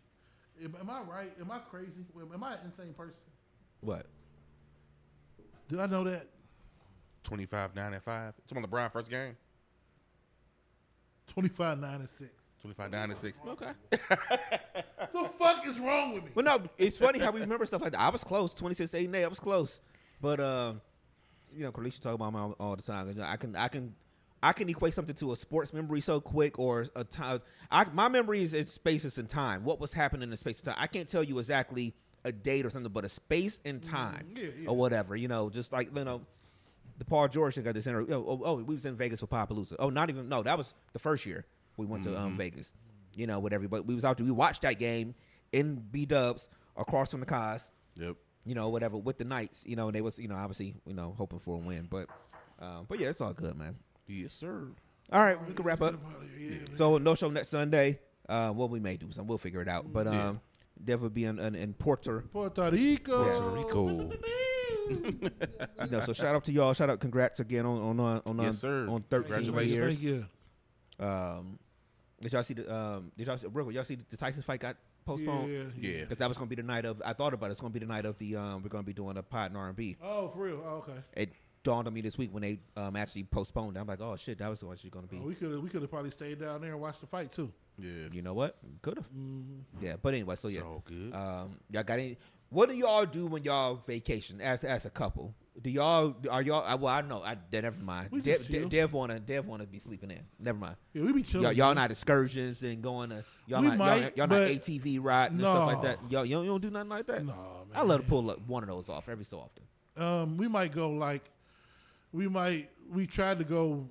Am I right? Am I crazy? Am I an insane person? What? Did I know that? 25, 9, and 5. It's on LeBron first game. 25, 9, and 6. 25, 9, and 6. Okay. The fuck is wrong with me? Well, no, it's funny how we remember stuff like that. I was close, 26, 8, and 8. I was close, but you know, Carlisha talk about me all the time. You know, I can equate something to a sports memory so quick, or a time. My memory is in spaces and time. What was happening in space and time? I can't tell you exactly a date or something, but a space and time or whatever. You know, just like the Paul George thing got this interview. We was in Vegas for Papalooza. That was the first year we went to Vegas. You know, with everybody. We was out there. We watched that game in B-Dubs across from the Cos. Yep. You know, whatever with the Knights. You know, and they was obviously hoping for a win, but yeah, it's all good, man. Yes, sir. All right, we can wrap up. Yeah. So no show next Sunday. Well, we may do something. We'll figure it out. But definitely be in Puerto Rico. Puerto Rico. You know, so shout out to y'all. Shout out, congrats again on Yes, sir. on 13 Congratulations. years. Thank you. Did y'all see y'all see the Tyson fight got postponed? Yeah. Yeah. Because that was gonna be the night of. I thought about it. It's gonna be the night of the. We're gonna be doing a pod and R&B. Oh, for real? Oh, okay. It dawned on me this week when they actually postponed. I'm like, oh shit, that was actually gonna be. Oh, we could have probably stayed down there and watched the fight too. Yeah. You know what? Could have. Yeah, but anyway, so yeah. It's all good. Y'all got any? What do y'all do when y'all vacation as a couple? Do y'all Well, I know. Never mind. We just chill. Dev wanna be sleeping in. Never mind. Yeah, we be chilling. Y'all not excursions and going to y'all We not might, y'all not but ATV riding and stuff like that. Y'all you don't do nothing like that. No, man. I love to pull up one of those off every so often. We might go we tried to go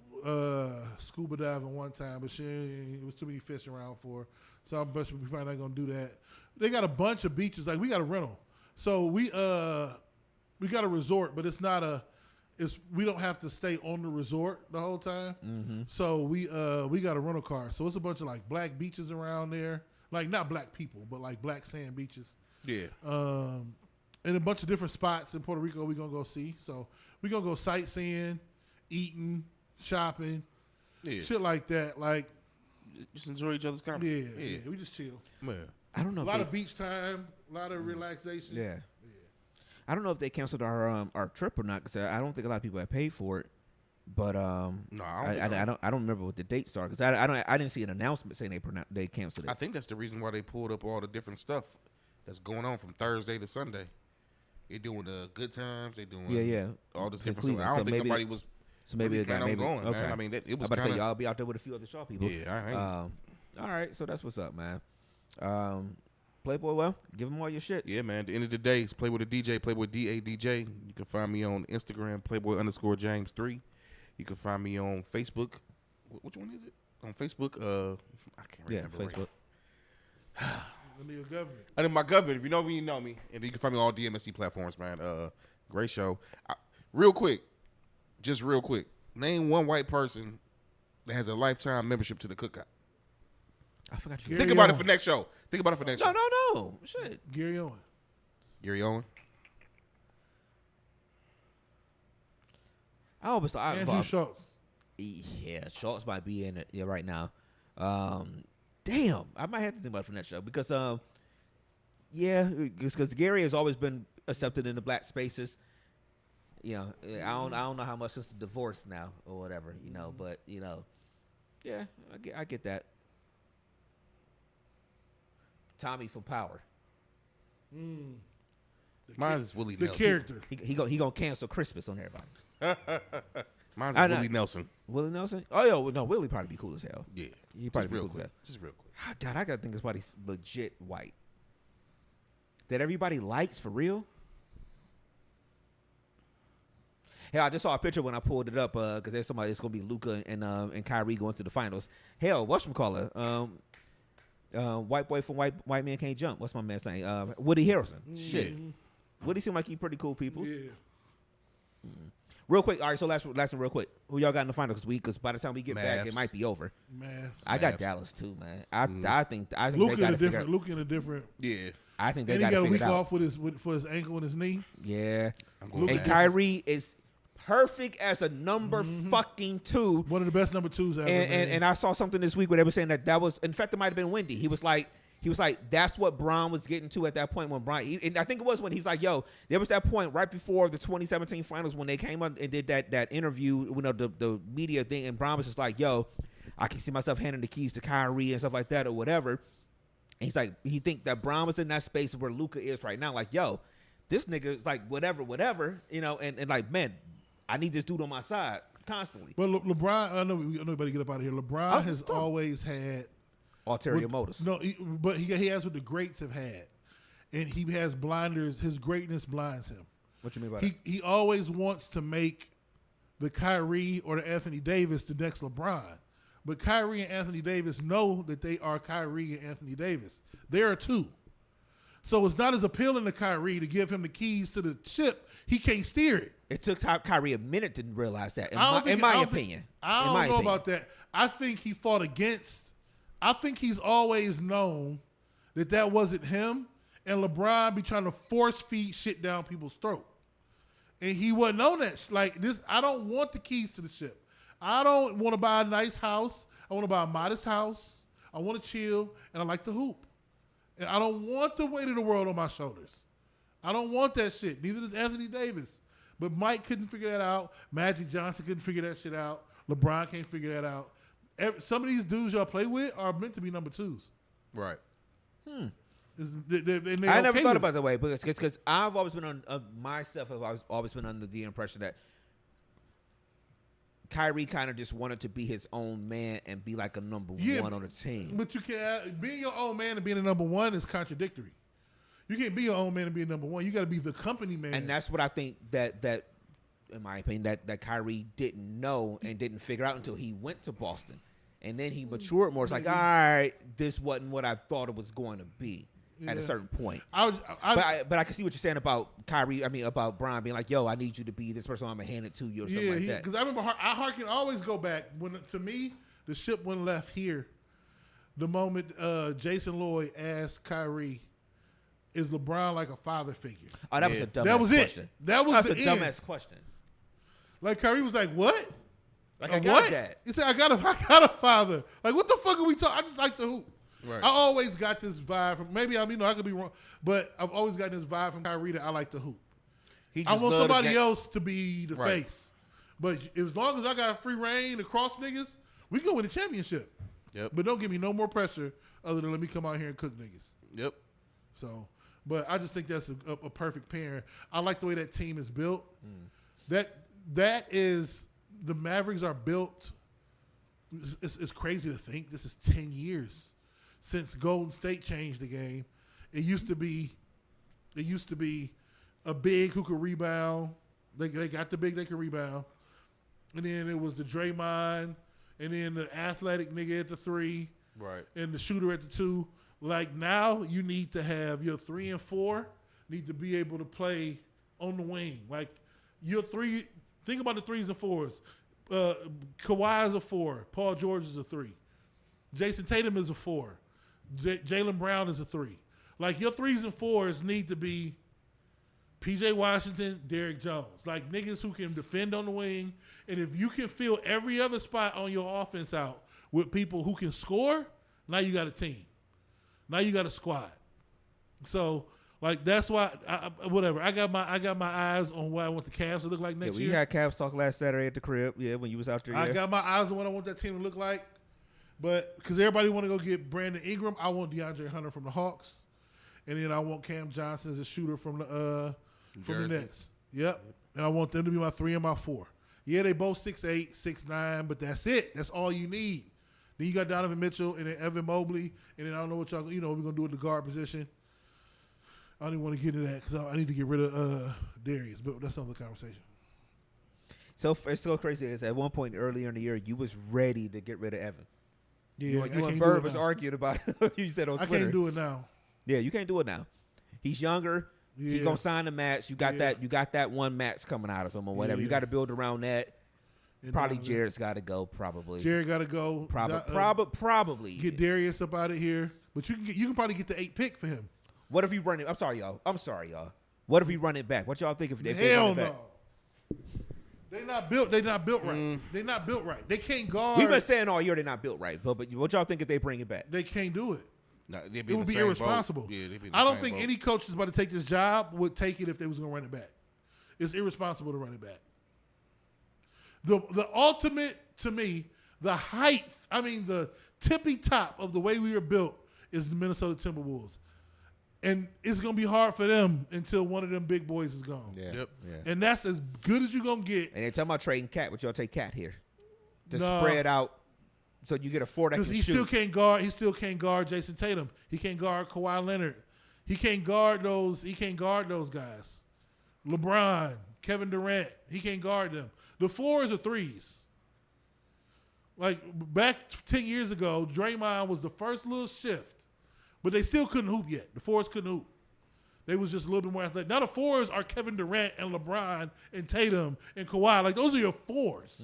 scuba diving one time, but it was too many fish around for her. So I'm we probably not gonna do that. They got a bunch of beaches, like we got a rental. So we got a resort, but we don't have to stay on the resort the whole time. Mm-hmm. So we got a rental car. So it's a bunch of like black beaches around there. Like not black people, but like black sand beaches. Yeah. And a bunch of different spots in Puerto Rico we're gonna go see. So we're gonna go sightseeing, eating, shopping, shit like that. Like Just enjoy each other's company. yeah, we just chill. Man. I don't know. A lot of beach time, a lot of relaxation. Yeah. I don't know if they canceled our trip or not, because I don't think a lot of people have paid for it. But No, I don't remember what the dates are, because I didn't see an announcement saying they canceled it. I think that's the reason why they pulled up all the different stuff that's going on from Thursday to Sunday. They're doing the good times. They're doing all this To different Cleveland. stuff. I don't So think maybe- nobody was. So maybe really it got planning maybe on going, okay. man. I mean, it was I'm about to say kinda- y'all be out there with a few other Shaw people. Yeah, I ain't. All right, so that's what's up, man. Playboy, well, give them all your shit. Yeah, man. At the end of the day, it's Playboy the DJ, Playboy DADJ. You can find me on Instagram, Playboy_James3. You can find me on Facebook. Which one is it? On Facebook, I can't remember. Facebook. Under your government. Under my government. If you know me, you know me. And you can find me on all DMSC platforms, man. Great show. Real quick, name one white person that has a lifetime membership to the Cookout. I forgot you. Gary Think about it Owen. for next show. No. Shit. Gary Owen. Gary Owen. I always thought Andrew Schultz. Yeah, Schultz might be in it right now. Damn, I might have to think about it for next show because because Gary has always been accepted in the black spaces. You know, I don't know how much since the divorce now or whatever, but yeah, I get that. Tommy from Power. Mine's Willie The Nelson. character. He gonna cancel Christmas on everybody. Mine's I know. Willie Nelson. Willie Nelson? Oh, yeah, no, Willie probably be cool as hell. Yeah. He probably Just be real cool as quick. hell. Just real quick. Ah, God, I gotta think this body's legit white. That everybody likes for real? Hell, I just saw a picture when I pulled it up because there's somebody. It's gonna be Luka and Kyrie going to the finals. Hell, whatchamacallit? White boy from White Man Can't Jump. What's my man's name? Woody Harrelson. Shit. Woody seem like he pretty cool people. Yeah. Real quick. All right. So last one, real quick. Who y'all got in the finals? Because by the time we get back, it Mavs. might be over. Man. I got Mavs. Dallas too, man. I think Luke they got in a to figure. different. Luke in a different. Yeah. I think they And got he to got a figure week it out. off for his ankle and his knee. Yeah. I'm going And Mavs. Kyrie is perfect as a number fucking 2. One of the best number 2s ever. And I saw something this week where they were saying that was, in fact, it might have been Wendy. He was like, that's what Bron was getting to at that point when Bron, and I think it was when he's like, yo, there was that point right before the 2017 finals when they came up and did that interview, the media thing, and Bron was just like, yo, I can see myself handing the keys to Kyrie and stuff like that or whatever. And he's like, he think that Bron was in that space where Luka is right now. Like, yo, this nigga is like whatever, and like, man, I need this dude on my side constantly. But LeBron, I know we better get up out of here. LeBron has always had Ulterior motives. No, but he has what the greats have had, and he has blinders. His greatness blinds him. What you mean by that? He always wants to make the Kyrie or the Anthony Davis the next LeBron. But Kyrie and Anthony Davis know that they are Kyrie and Anthony Davis. They are two. So it's not as appealing to Kyrie to give him the keys to the ship. He can't steer it. It took Kyrie a minute to realize that, in my opinion. I don't know about that. I think he fought against. I think he's always known that wasn't him, and LeBron be trying to force feed shit down people's throat. And he wasn't on that. Like this, I don't want the keys to the ship. I don't want to buy a nice house. I want to buy a modest house. I want to chill, and I like to hoop. And I don't want the weight of the world on my shoulders. I don't want that shit. Neither does Anthony Davis. But Mike couldn't figure that out. Magic Johnson couldn't figure that shit out. LeBron can't figure that out. Some of these dudes y'all play with are meant to be number 2s. Right. I never thought about it that way, but because I've always been on myself. I've always been under the impression that Kyrie kind of just wanted to be his own man and be like a number 1 on the team. But you can't being your own man and being a number 1 is contradictory. You can't be your own man and be a number 1. You got to be the company man. And that's what I think that in my opinion, that Kyrie didn't know and didn't figure out until he went to Boston. And then he matured more. It's like, all right, this wasn't what I thought it was going to be at a certain point. But I can see what you're saying about Kyrie. I mean, about Bron being like, yo, I need you to be this person. I'm going to hand it to you or something like that. Because I remember, I can always go back. When to me, the ship went left here. The moment Jason Lloyd asked Kyrie, is LeBron like a father figure? Oh, that was a dumbass That was question. it. That was a the end. dumbass question. Like Kyrie was like, what? Like, I got that. He said, I got a father. Like, what the fuck are we talking? I just like to hoop. Right. I always got this vibe from, maybe I could be wrong, but I've always gotten this vibe from Kyrie that I like to hoop. He I just want loved the somebody game. else to be the Right. face. But as long as I got free reign to cross niggas, we can win the championship. Yep. But don't give me no more pressure other than let me come out here and cook niggas. Yep. So, but I just think that's a perfect pairing. I like the way that team is built. That is, the Mavericks are built. It's crazy to think this is 10 years since Golden State changed the game. It used to be a big who could rebound. They got the big they could rebound. And then it was the Draymond, and then the athletic nigga at the 3. Right. And the shooter at the 2. Like now, you need to have your 3 and 4 need to be able to play on the wing. Like your 3, think about the 3s and 4s. Kawhi is a 4. Paul George is a 3. Jason Tatum is a 4. Jaylen Brown is a 3. Like your 3s and 4s need to be PJ Washington, Derrick Jones. Like niggas who can defend on the wing. And if you can fill every other spot on your offense out with people who can score, now you got a team. Now you got a squad. So like that's why whatever. I got my eyes on what I want the Cavs to look like next year. We had Cavs talk last Saturday at the crib. Yeah, when you was out there. I got my eyes on what I want that team to look like. But because everybody want to go get Brandon Ingram, I want DeAndre Hunter from the Hawks. And then I want Cam Johnson as a shooter from the Nets. Yep. And I want them to be my 3 and my 4. Yeah, they both 6'8", 6'9", but that's it. That's all you need. Then you got Donovan Mitchell and then Evan Mobley, and then I don't know what y'all, we're going to do with the guard position. I don't even want to get into that because I need to get rid of Darius, but that's another conversation. So it's so crazy. Is at one point earlier in the year, you was ready to get rid of Evan. Yeah, You and Bird was arguing about it. You said on I Twitter. can't do it now. Yeah, you can't do it now. He's younger. He's Yeah. gonna sign the match. You got Yeah. that. You got that one match coming out of him or whatever. You Yeah. got to build around that. And Probably now, Jared's got to go. Probably. Jared got to go. Probably. Get Darius up out of here. But you can probably get the 8th pick for him. What if you run it? I'm sorry, y'all. What if we run it back? What y'all think if they Hell run it no. back? They not built right. They not built right. They can't guard. We've been saying all year they're not built right, but what y'all think if they bring it back? They can't do it. Nah, It would be irresponsible. Yeah, they'd be in the I don't same think boat. any coach that's about to take this job would take it if they was going to run it back. It's irresponsible to run it back. The ultimate, to me, the height, the tippy top of the way we are built is the Minnesota Timberwolves. And it's going to be hard for them until one of them big boys is gone. Yeah. Yep. Yeah. And that's as good as you're going to get. And they're talking about trading Cat, but y'all take Cat here to No. spread out, so you get a 4 that can Because he shoot. still can't guard Jason Tatum. He can't guard Kawhi Leonard. He can't guard those guys. LeBron, Kevin Durant, he can't guard them. The 4s are 3s. Like back 10 years ago, Draymond was the first little shift, but they still couldn't hoop yet. The 4s couldn't hoop. They was just a little bit more athletic. Now the 4s are Kevin Durant and LeBron and Tatum and Kawhi. Like those are your 4s.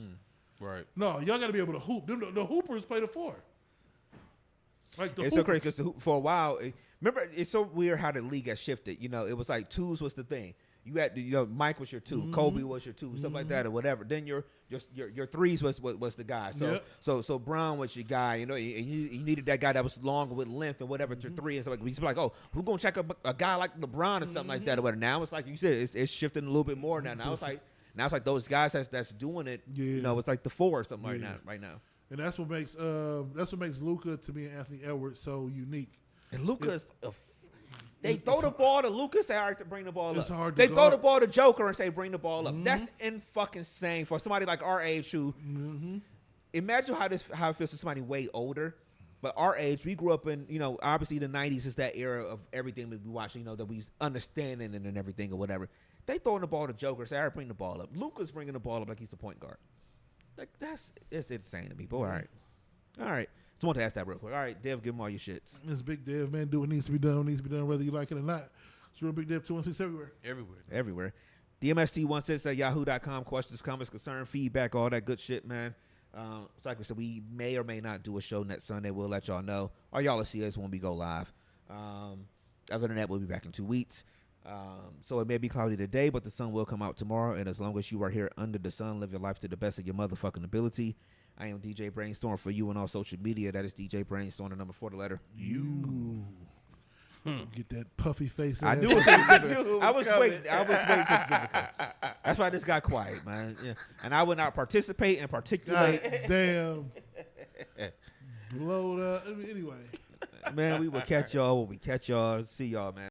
Right. No, y'all got to be able to hoop. The hoopers play the 4. Like the It's so hoopers. crazy because for a while, remember, it's so weird how the league has shifted. You know, it was like 2s was the thing. You had, Mike was your 2, Mm-hmm. Kobe was your 2, stuff like that or whatever. Then your 3s was the guy. So Yep. so Brown was your guy. You needed that guy that was long with length and whatever. Your 3 and stuff like. We used to be like, oh, we're gonna check a guy like LeBron or something like that or whatever. Now it's like you said, it's shifting a little bit more now. Now it's like those guys that's doing it. Yeah. It's like the 4 or something like Yeah. that right now. And that's what makes Luka to me and Anthony Edwards so unique. And Luka's they throw the ball to Luka, say, all right, to bring the ball It's up. hard to They throw guard. the ball to Joker and say, bring the ball up. That's in fucking insane for somebody like our age who imagine how it feels to somebody way older. But our age, we grew up in, obviously the 90s is that era of everything that we watch, that we understanding and everything or whatever. They throwing the ball to Joker, say, all right, bring the ball up. Luka's bringing the ball up like he's the point guard. Like, it's insane to me. But all right. Just wanted to ask that real quick. All right, Dev, give him all your shits. It's Big Dev, man. Do what needs to be done. Whether you like it or not. It's Real Big Dev 216 everywhere. Everywhere. DMST16 at yahoo.com. Questions, comments, concern, feedback, all that good shit, man. It's like we said, we may or may not do a show next Sunday. We'll let y'all know. Or y'all will see us when we go live. Other than that, we'll be back in 2 weeks. So it may be cloudy today, but the sun will come out tomorrow. And as long as you are here under the sun, live your life to the best of your motherfucking ability. I am DJ Brainstorm for you on all social media. That is DJ Brainstorm, the number 4, the letter. You get that puffy face. I ass. knew it was coming. I was waiting for it. That's why this got quiet, man. Yeah. And I would not participate and particulate. God damn. Blowed up. Anyway. Man, we will catch y'all when we catch y'all. See y'all, man.